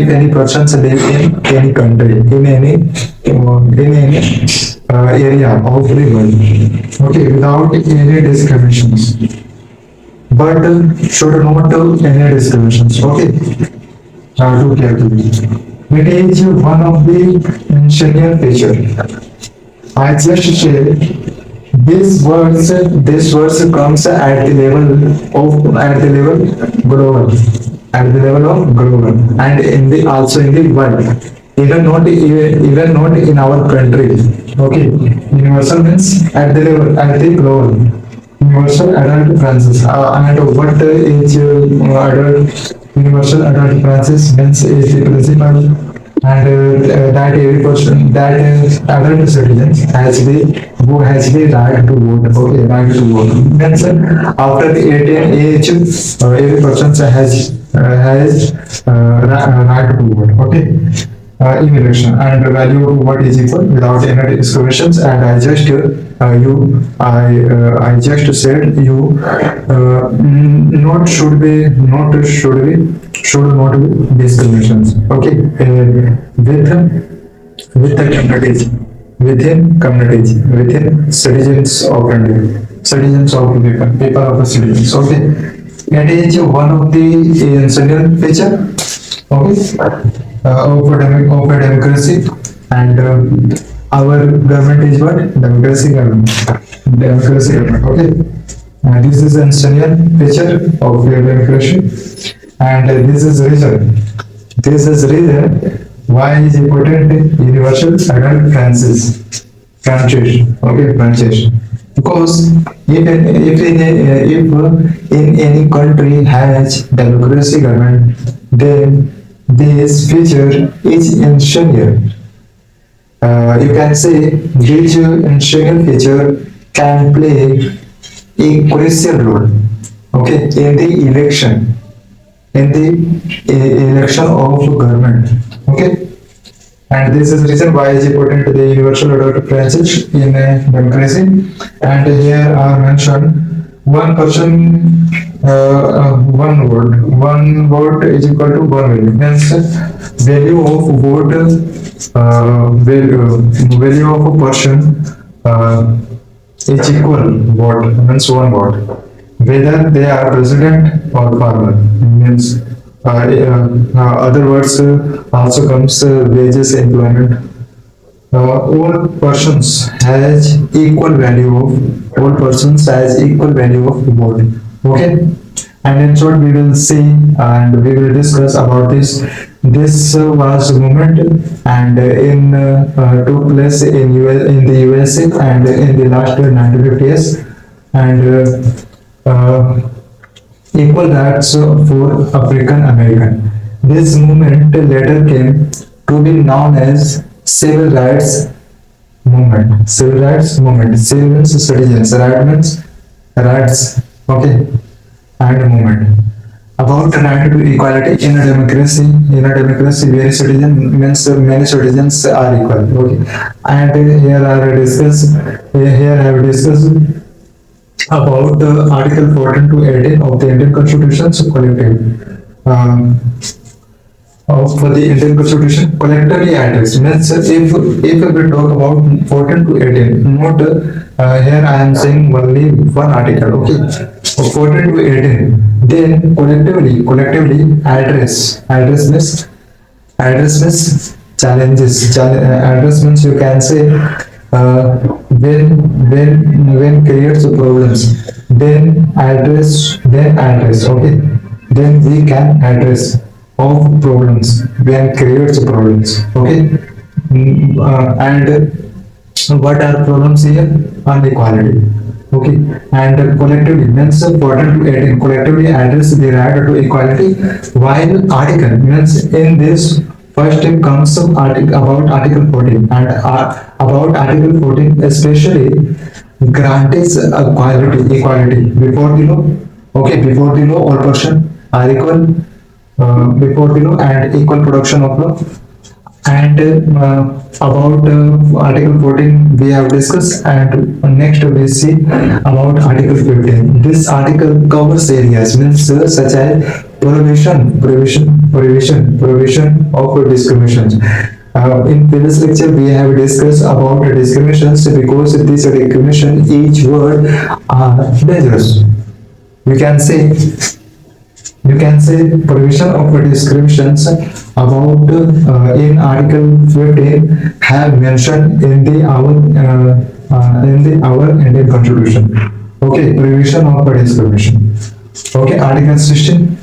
any persons live in any country, in any area of the world, okay, without any discriminations, but should not any discriminations. Okay, do carefully. It is one of the essential feature. I just said this verse comes at the level global, at the level of global, and in the also in the world. Even not in our country. Okay, universal means at the global. Universal adult franchise. And what is adult universal adult franchise means is the principle and that every person that adult citizens has the who has the right to vote. Okay, right to vote. Means after the 18 age, every person has right to vote. Okay, in election and the value of what is equal without any discriminations. And I just said you not should be not should be should not be discriminations. Okay, with the communities, within citizens of India, citizens of people of the citizens. Okay, it is one of the essential feature. Okay, of a democracy, and our government is what democracy government. Democracy government. Okay, this is an essential feature of your democracy, and this is reason. This is reason why is important universal adult franchise. Okay, franchise. Because if in any country has democracy government, then this feature is essential. You can say which essential feature can play a crucial role. Okay, in the election of government. Okay, and this is the reason why it's important to the universal adult franchise in a democracy. And here are mentioned one person, one vote is equal to one value. Means value of vote, value of a person is equal vote, means one vote. Whether they are president or farmer, means other words also comes wages, employment. All persons has equal value of all persons has equal value of vote. Okay, and in short we will see and we will discuss about this. This was a movement and took place in the USA and in the last 95 years, and equal rights for African American. This movement later came to be known as civil rights movement. Civil rights movement. Civil means citizens. Right means rights. Okay, and movement. About the right to equality in a democracy. In a democracy, where citizen means many citizens are equal. Okay, and here I discuss. Here I have discussed about Article 14 to 18 of the Indian Constitution, so collective. Of the Indian Constitution, collectively addressed. Means if we talk about 14 to 18, not here I am saying only one article. Okay, so 14 to 18. Then collectively address means challenges. Address means you can say when creates problems, then address. Okay, then we can address of problems when creates problems. Okay, and what are problems here? Inequality. Okay, and collectively means 14 to 18 collectively address the right to equality, while article means in this first step comes some article about Article 14, and about Article 14 especially grants equality before the law. Okay, before the law all person are equal before the law and equal production of law. And about Article 14 we have discussed, and next we see about Article 15. This article covers areas means such as prohibition of discrimination. In previous lecture we have discussed about discriminations, because this discrimination each word are dangerous. We can say provision of descriptions about in Article 15 have mentioned in our Indian Constitution. Okay, provision of discrimination. Okay, Article 16.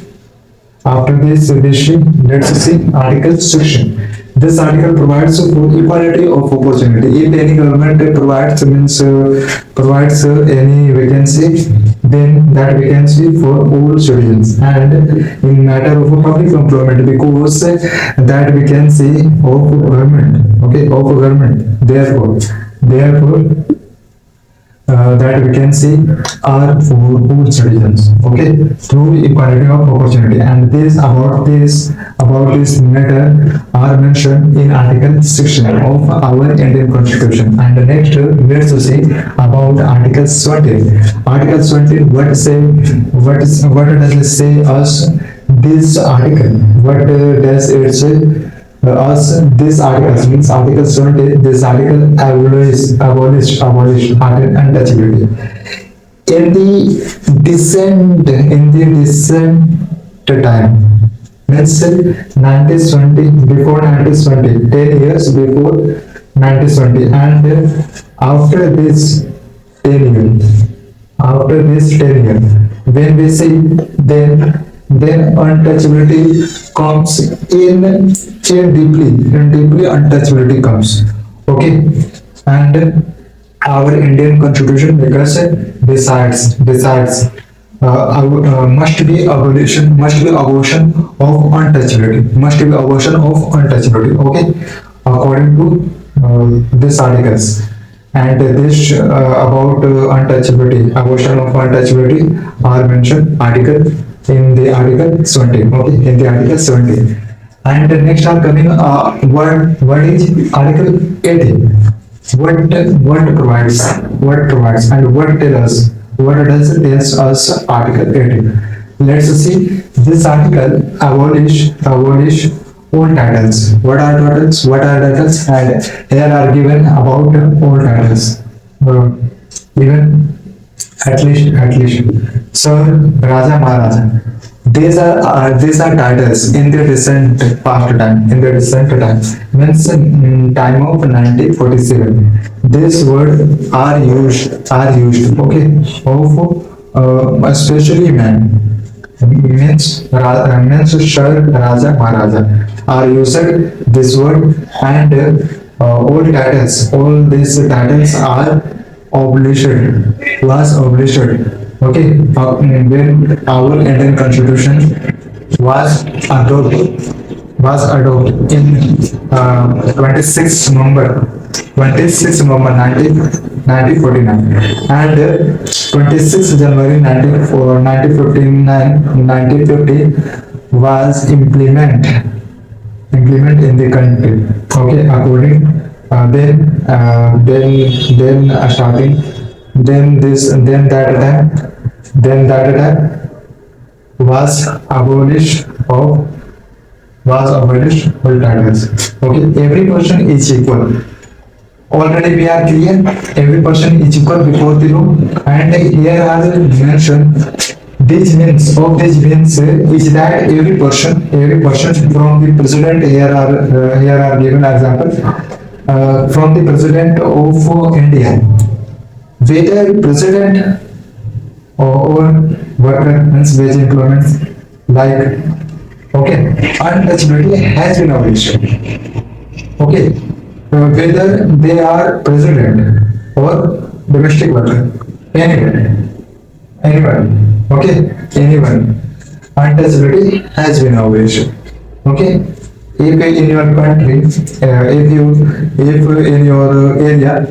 After this edition, let's see Article 16. This article provides for equality of opportunity. If any government provides any vacancy, then that vacancy for all citizens. And in matter of public employment, because that vacancy of government, okay, of government. Therefore, that we can see are for all citizens, okay, through equality of opportunity. And about this matter are mentioned in Article 16 of our Indian Constitution. And next, let's see about Article 20. Article 20, what does it say us this article? What does it say? Us this article means Article 20. This article abolish untouchability. In the descent time, means 1920, before 1920, 10 years before 1920, and after this 10 years, when we say then untouchability comes in deeply untouchability comes, okay. And our Indian Constitution because decides must be abortion of untouchability, okay, according to this articles. And this about untouchability, abortion of untouchability are mentioned in the Article 20, okay, in the Article 20. And next are coming what is Article 18. What provides and what tells us Article 18. Let's see this article abolish all titles. What are titles? And here are given about all titles. Even at least Sir, Raja, Maharaja. These are titles in the recent time. Means time of 1947. This word are used. Okay, of especially men. Means Sir, Raja, Maharaja are used this word. And all these titles are was abolished, okay, when our Indian Constitution was adopted in 26 November 1949, and 26 January 1950 was implement in the country, okay, according starting then that time was abolished all titles, okay. Every person is equal. Already we are clear, every person is equal before the law. And here are mentioned this means is that every person from the president, here are given examples from the president of India, whether president or worker means wage employment, like, okay, untouchability has been abolished, okay. Whether they are president or domestic worker, anyone, okay, anyone, untouchability has been abolished, okay. If in your country, if in your area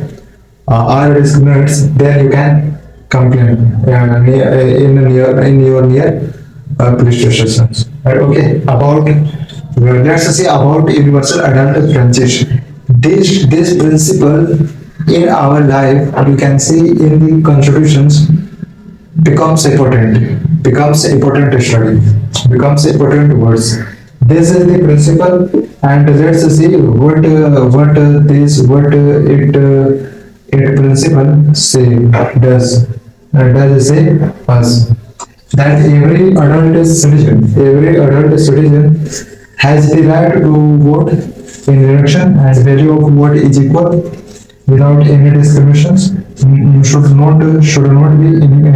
are discriminates, then you can complain in your near police stations. Right? Okay. About let's say about universal adult franchise. This principle in our life we can see in the constitutions becomes important study, becomes important words. This is the principle, and let's see what it principle say does say us. that every adult citizen has the right to vote in election, and value of vote is equal without any discriminations. Should not be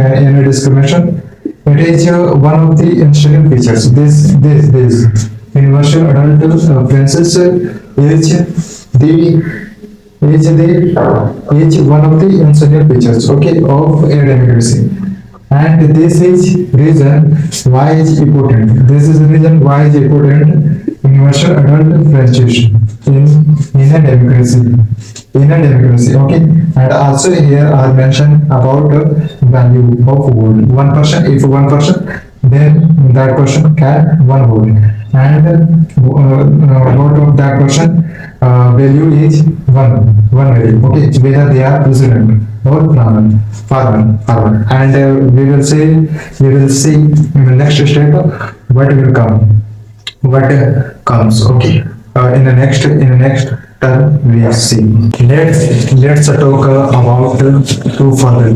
any discrimination. It is one of the interesting features. This universal adult princess is one of the essential features, okay, of a democracy. And this is reason why it's important. This is the reason why it's important. Universal adult franchise in a democracy. In a democracy, okay. And also here are mentioned about the value of vote. One person, if one person, then that person can one vote. And vote of that person value is one value. Okay, whether they are president or farmer. And we will see in the next step what will come, what comes. Okay, in the next term we will see. Let's talk about two further.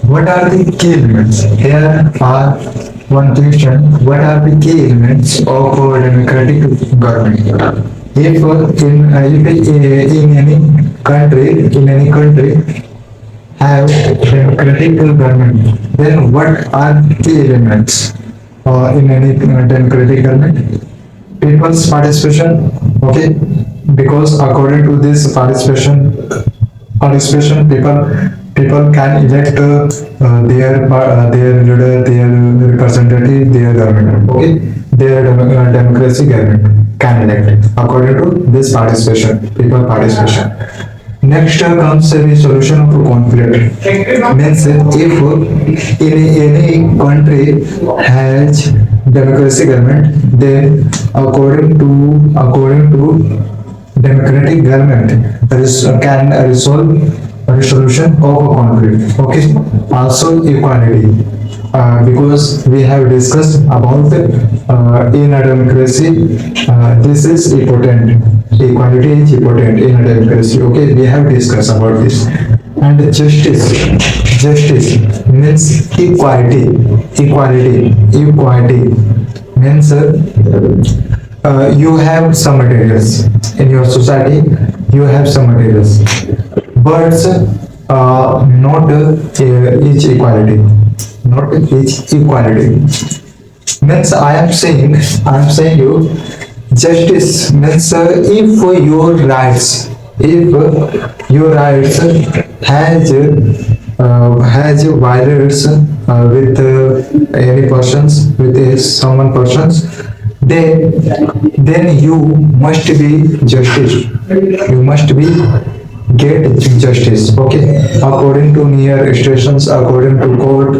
What are the key elements? Here are one question. What are the key elements of a democratic government? If in any country have democratic government, then what are key elements in any democratic government? People's participation, okay, because according to this participation, people can elect their leader, their representative, their government, okay, their democracy government can elect according to this people participation. Next comes the solution of conflict. Means if any country has democracy government, then according to democratic government can resolve a resolution of a conflict. Okay. Also equality. Because we have discussed about in a democracy, this is important. Equality is important in a democracy. Okay, we have discussed about this. And justice means equality means you have some materials in your society. You have some materials, but not each equality. Not each equality means I am saying you justice means if your rights has violates with any persons with someone persons, then you must be justice. You must be get justice. Okay, according to near stations, according to court,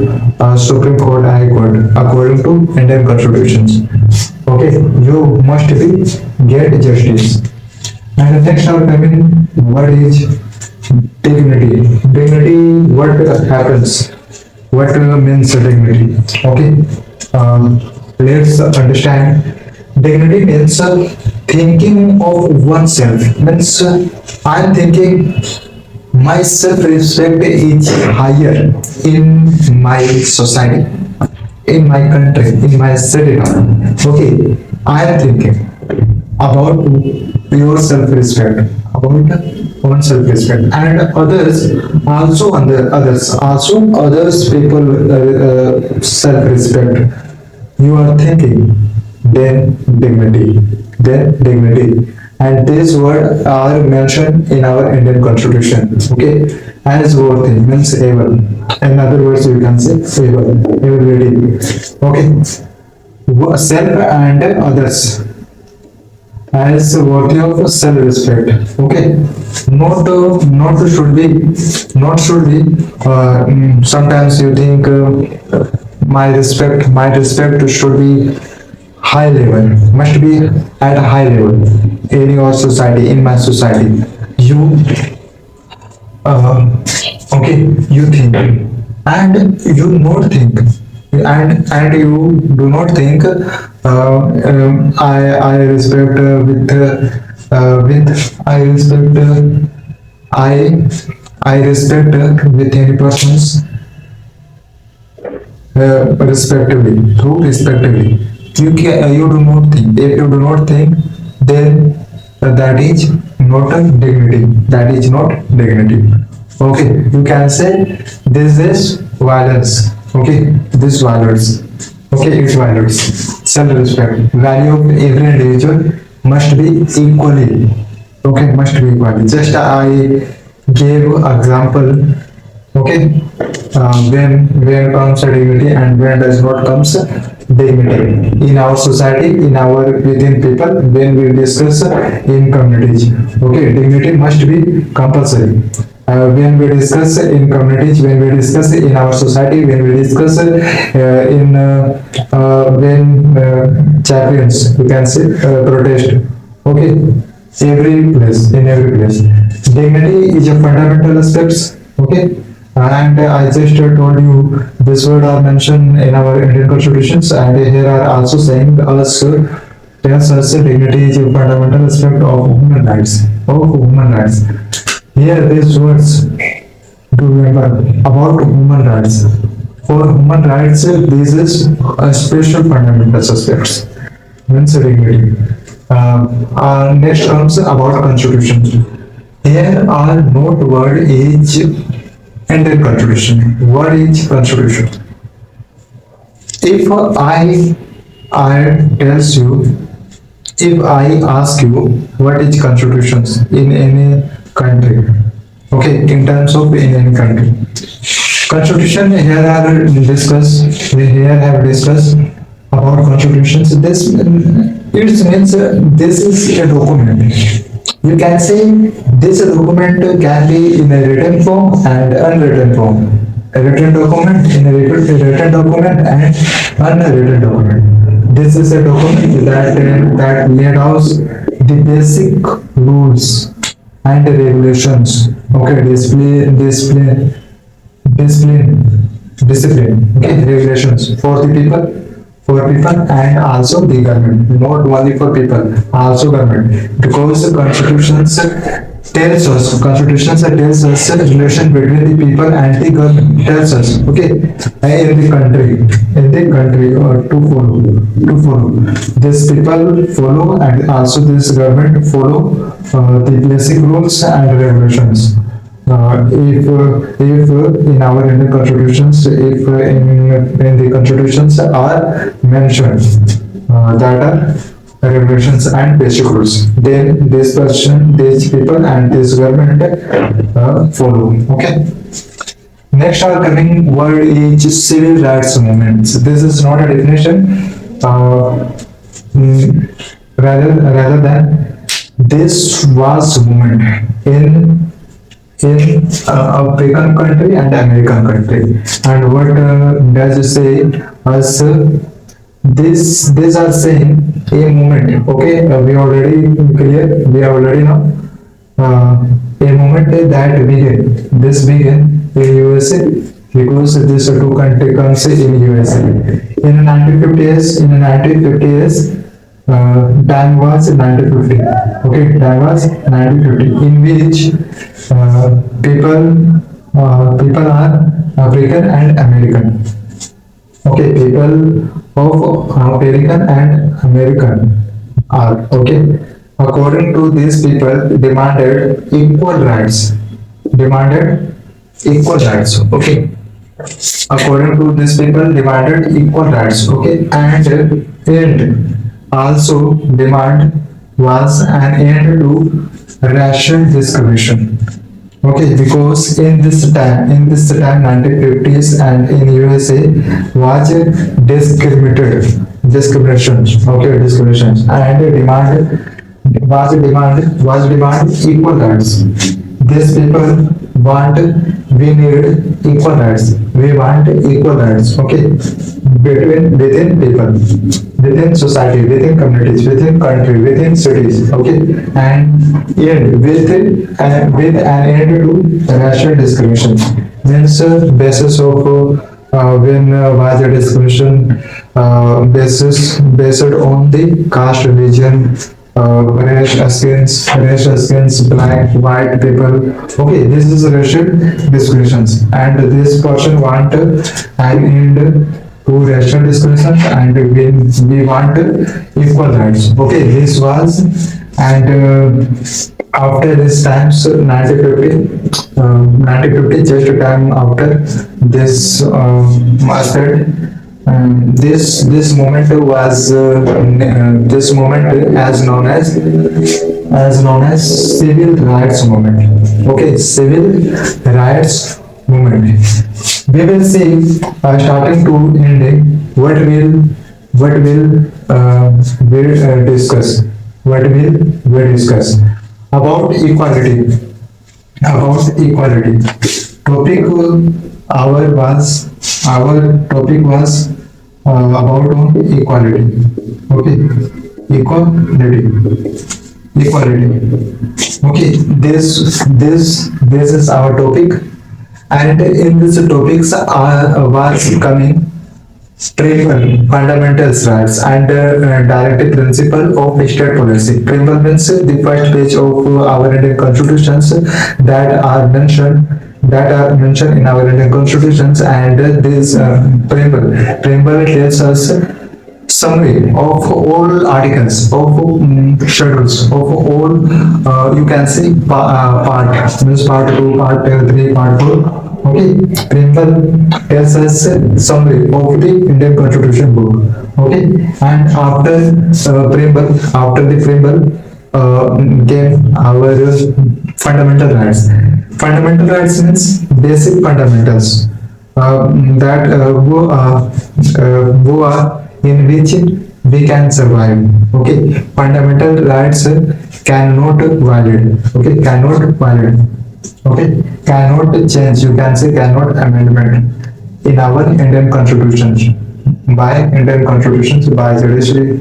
Supreme Court, High Court, according to Indian constitutions. Okay, you must be get justice. And next our coming, what is dignity? Dignity, what happens? What means dignity? Okay, let's understand. Dignity means thinking of oneself. Means I'm thinking my self-respect is higher in my society, in my country, in my city now. Okay, I am thinking about your self-respect, about own self-respect, and others people self-respect. You are thinking, then dignity, and this word are mentioned in our Indian constitution. Okay, as worthy means able. In other words, you can say ability. Okay, self and others as worthy of self-respect. Okay, not should be. Sometimes you think my respect should be high level, must be at a high level in your society, in my society. You okay, you think and you not think, and you do not think I respect with I respect I respect with any persons respectively, through respectively. You do not think. If you do not think, then that is not a dignity. That is not dignity. Okay, you can say this is violence. Okay, this violence. Okay, it's violence. Self-respect. Value of every individual must be equally. Okay, must be equally. Just I gave example. Okay, when comes dignity and when does not comes dignity in our society, in our within people, when we discuss in communities. Okay, dignity must be compulsory. When we discuss in communities, when we discuss in our society, when we discuss in when champions, you can say protest. Okay, every place, in every place, dignity is a fundamental aspects. Okay, and I just told you this word are mentioned in our Indian constitutions, and here are also saying us tells us dignity is a fundamental aspect of human rights. Of human rights. Here these words to remember about human rights. For human rights, this is a special fundamental aspects. Means dignity. Next comes about constitution. Here are not word is Indian constitution. What is constitution? If I tells you, if I ask you what is constitutions in any country, okay, in terms of in any country, constitution here are discussed. We here have discussed about constitutions. This it means this is a document. You can say this document can be in a written form and unwritten form. A written document in a written document and unwritten document. This is a document that laid out the basic rules and regulations. Okay, discipline. Okay, regulations for the people. For people and also the government, not only for people, also government. Because the constitutions tells us relation between the people and the government tells us, okay, in the country or to follow. This people follow and also this government follow the basic rules and regulations. If in our Indian constitutions, if in the constitutions are mentioned that are regulations and basic rules, then this person, these people, and this government follow. Okay. Next, our coming word is civil rights movements. This is not a definition. Rather than this was movement in African country and American country. And what does it say? Us these are saying a movement. Okay, we already clear. We already know a movement that began. This began in USA because this two country comes in USA. In 1950s. Time was 1950. Okay, time was 1950, in which people are African and American. Okay, people of African and American are okay. According to these people, demanded equal rights. Demanded equal rights. Okay. According to these people, demanded equal rights. Okay, and also demand was an end to racial discrimination. Okay, because in this time 1950s and in USA was discriminations. Okay, discriminations and demand equal rights. These people we need equal rights. We want equal rights. Okay, within people, within society, within communities, within country, within cities. Okay, and end with an end to racial discrimination. Means basis of when was a discrimination based on the caste, religion, race against black, white people. Okay, this is racial discriminations, and this person want an end to rational discussions, and we want equal rights. Okay, this was, and after this times 1950, just a time after this method, this moment was this moment as known as civil rights movement. Okay, civil rights movement. We will see starting to ending what will discuss, what will we discuss about equality. About equality topic, our topic was about on equality. Okay, equality. Okay, this is our topic, and in this topics was coming Preamble, fundamental rights, and directive principle of state policy. Preamble means the first page of our Indian constitutions that are mentioned in our Indian constitutions, and this preamble tells us summary of all articles of schedules of all you can say part means part 2, part 3, part 4. Okay, preamble tells us summary of the Indian constitution book. Okay, and after the preamble came our fundamental rights. Fundamental rights means basic fundamentals that who are in which we can survive. Okay, fundamental rights cannot violate. Okay, cannot violate. Okay, cannot change. You can say cannot amendment in our Indian constitutions by Indian constitutions by judiciary.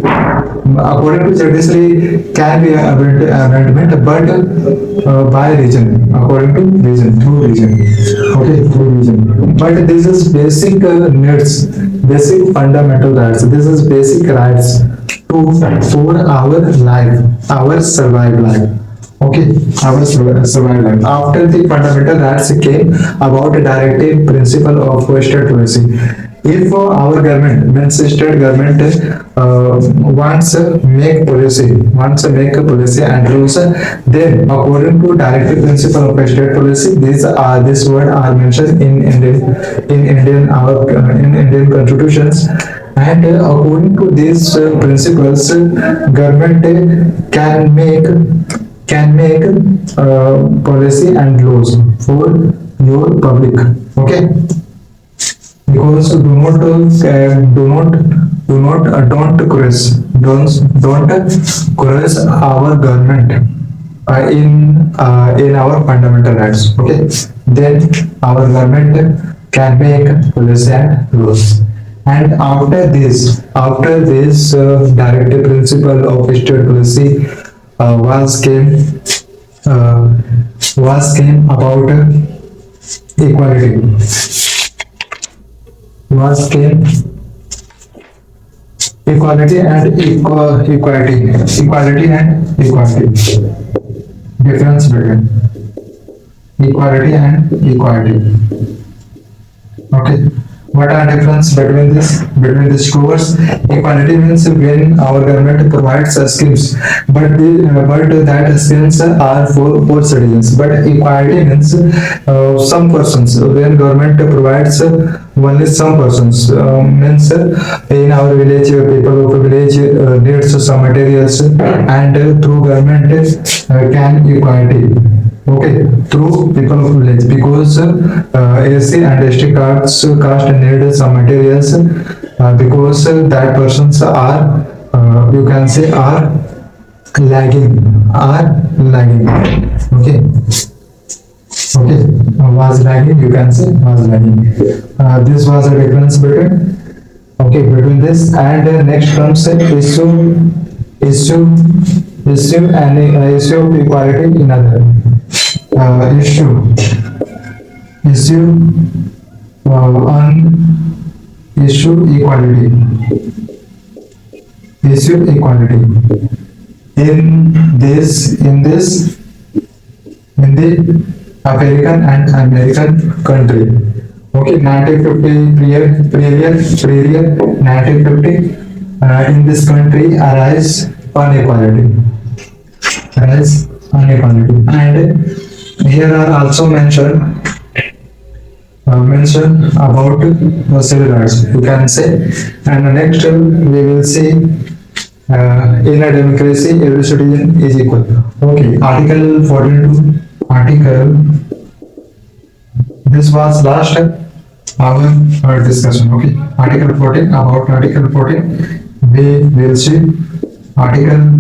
According to judiciary, can be amendment, but by region, according to region, through region. Okay, through region. But this is basic needs, basic fundamental rights. This is basic rights to for our life, our survival life. Okay, our survival life. After the fundamental rights came about a directive principle of state policy. If our government, means state government, wants make policy, and rules, then according to directive principle of state policy, this word are mentioned in Indian constitutions, and according to these principles, government can make policy and laws for your public. Okay, because don't cross our government in our fundamental rights. Okay, then our government can make policy and laws. And after this directive principle of state policy was came about equality. Equality and equality. Difference between equality and equality. Okay, what are difference between these two words? Equality means when our government provides schemes, but that schemes are for citizens. But equality means some persons, when government provides only some persons, means in our village, people of village needs some materials, and through government can equality. Okay, through people of village, because AC and ST caste need some materials, because that persons are you can say are lagging. Okay, was lagging, you can say was lagging. This was a difference between this, and next comes issue and issue of equality in other. Issue on issue equality. In the African and American country. Okay, 1950 period 1950, in this country arise inequality, and here are also mention about civil rights, you can say. And next we will see in a democracy every citizen is equal. Okay, article 42, article, this was last our discussion. Okay, article 14, about article 14 we will see article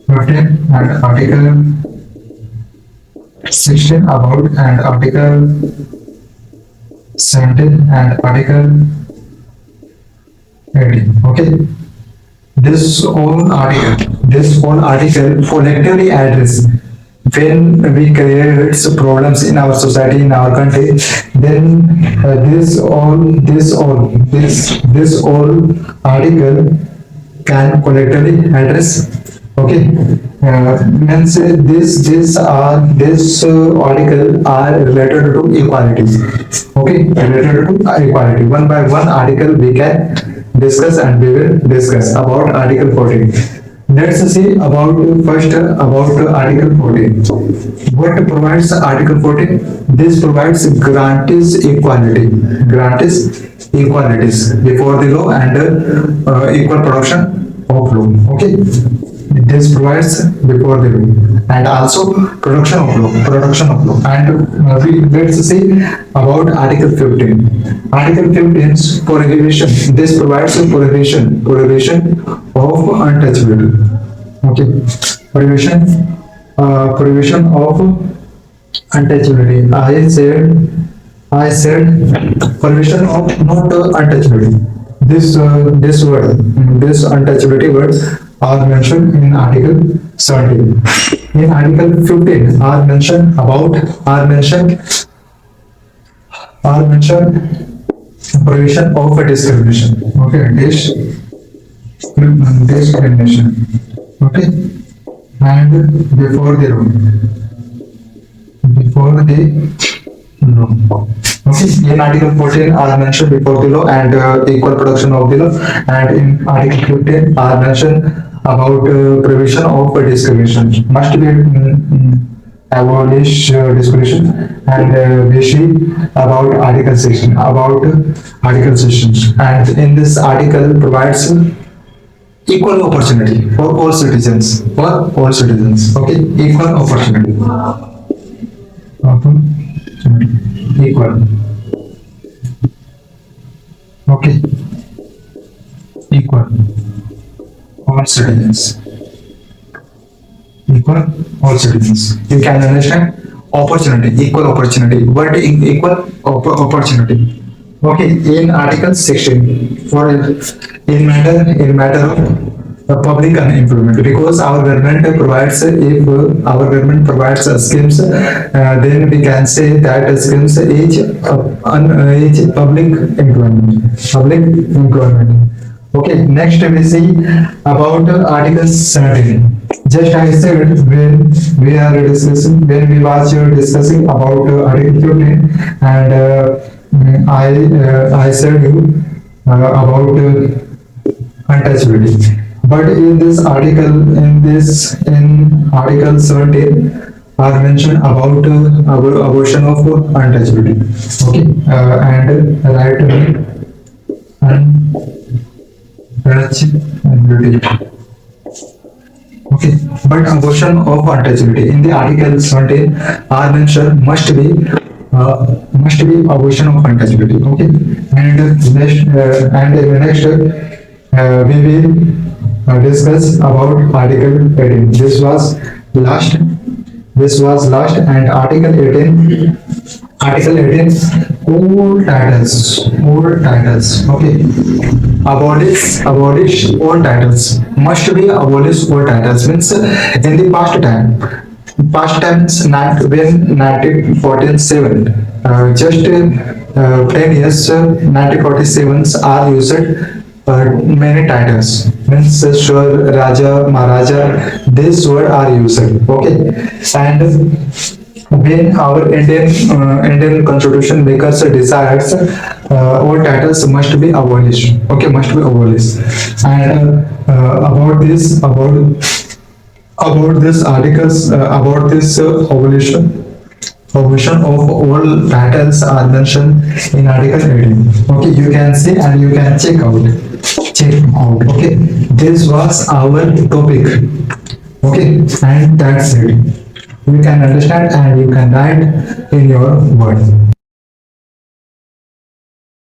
15 and article 16 about, and article 17 and article 18. Okay, this whole article collectively address when we create problems in our society, in our country, then this all article can collectively address. Okay, means this article are related to equality. Okay, related to equality. One by one article we can discuss, and we will discuss about article 14. Let's see about first about article 14. What provides article 14? This provides guarantees equality, guarantees equalities before the law, and equal production of law. Okay, this provides before the law and also production of law. And let's see about article 15. Article 15 is prohibition. This provides a prohibition of untouchability. Okay, prohibition of untouchability. I said prohibition of not untouchability. This untouchability words are mentioned in article 17. In article 15 are mentioned prohibition of a discrimination. Okay, discrimination. Okay, and before the law. Okay, in article 14 are mentioned before the law and equal production of the law, and in article 15 are mentioned about prohibition of discrimination. Must be abolish discrimination, and we see about article 16, and in this article provides equal opportunity for all citizens, okay, equal opportunity. Equal. Okay, equal all citizens, equal all citizens. You can understand opportunity, equal opportunity. What equal opportunity? Okay, in article 16, for in matter of public unemployment, because our government provides, if our government provides schemes, then we can say that schemes is public employment. Okay, next we see about article 17. Just I said when we was discussing about article 15, and I said you about untouchability. But in this article, in article 17 are mentioned about abortion of untouchability. Okay, and right to untouchability. Okay, but abortion of untouchability in the article 17 are mentioned must be abortion of untouchability. Okay, and next we will discuss about article 18. This was last, and article 18, all titles. Okay, abolish all titles, must be abolish all titles. Means in the past times, not when 1947, just 10 years, 1947 are used many titles. Means Raja, Maharaja, this word are used. Okay, and when our Indian constitution makers desires our titles must be abolished. Okay, must be abolished. And about this articles about this abolition of all titles are mentioned in Article 18. Okay, you can see and you can check out. Check out. Okay, this was our topic. Okay, and that's it. You can understand and you can write in your word.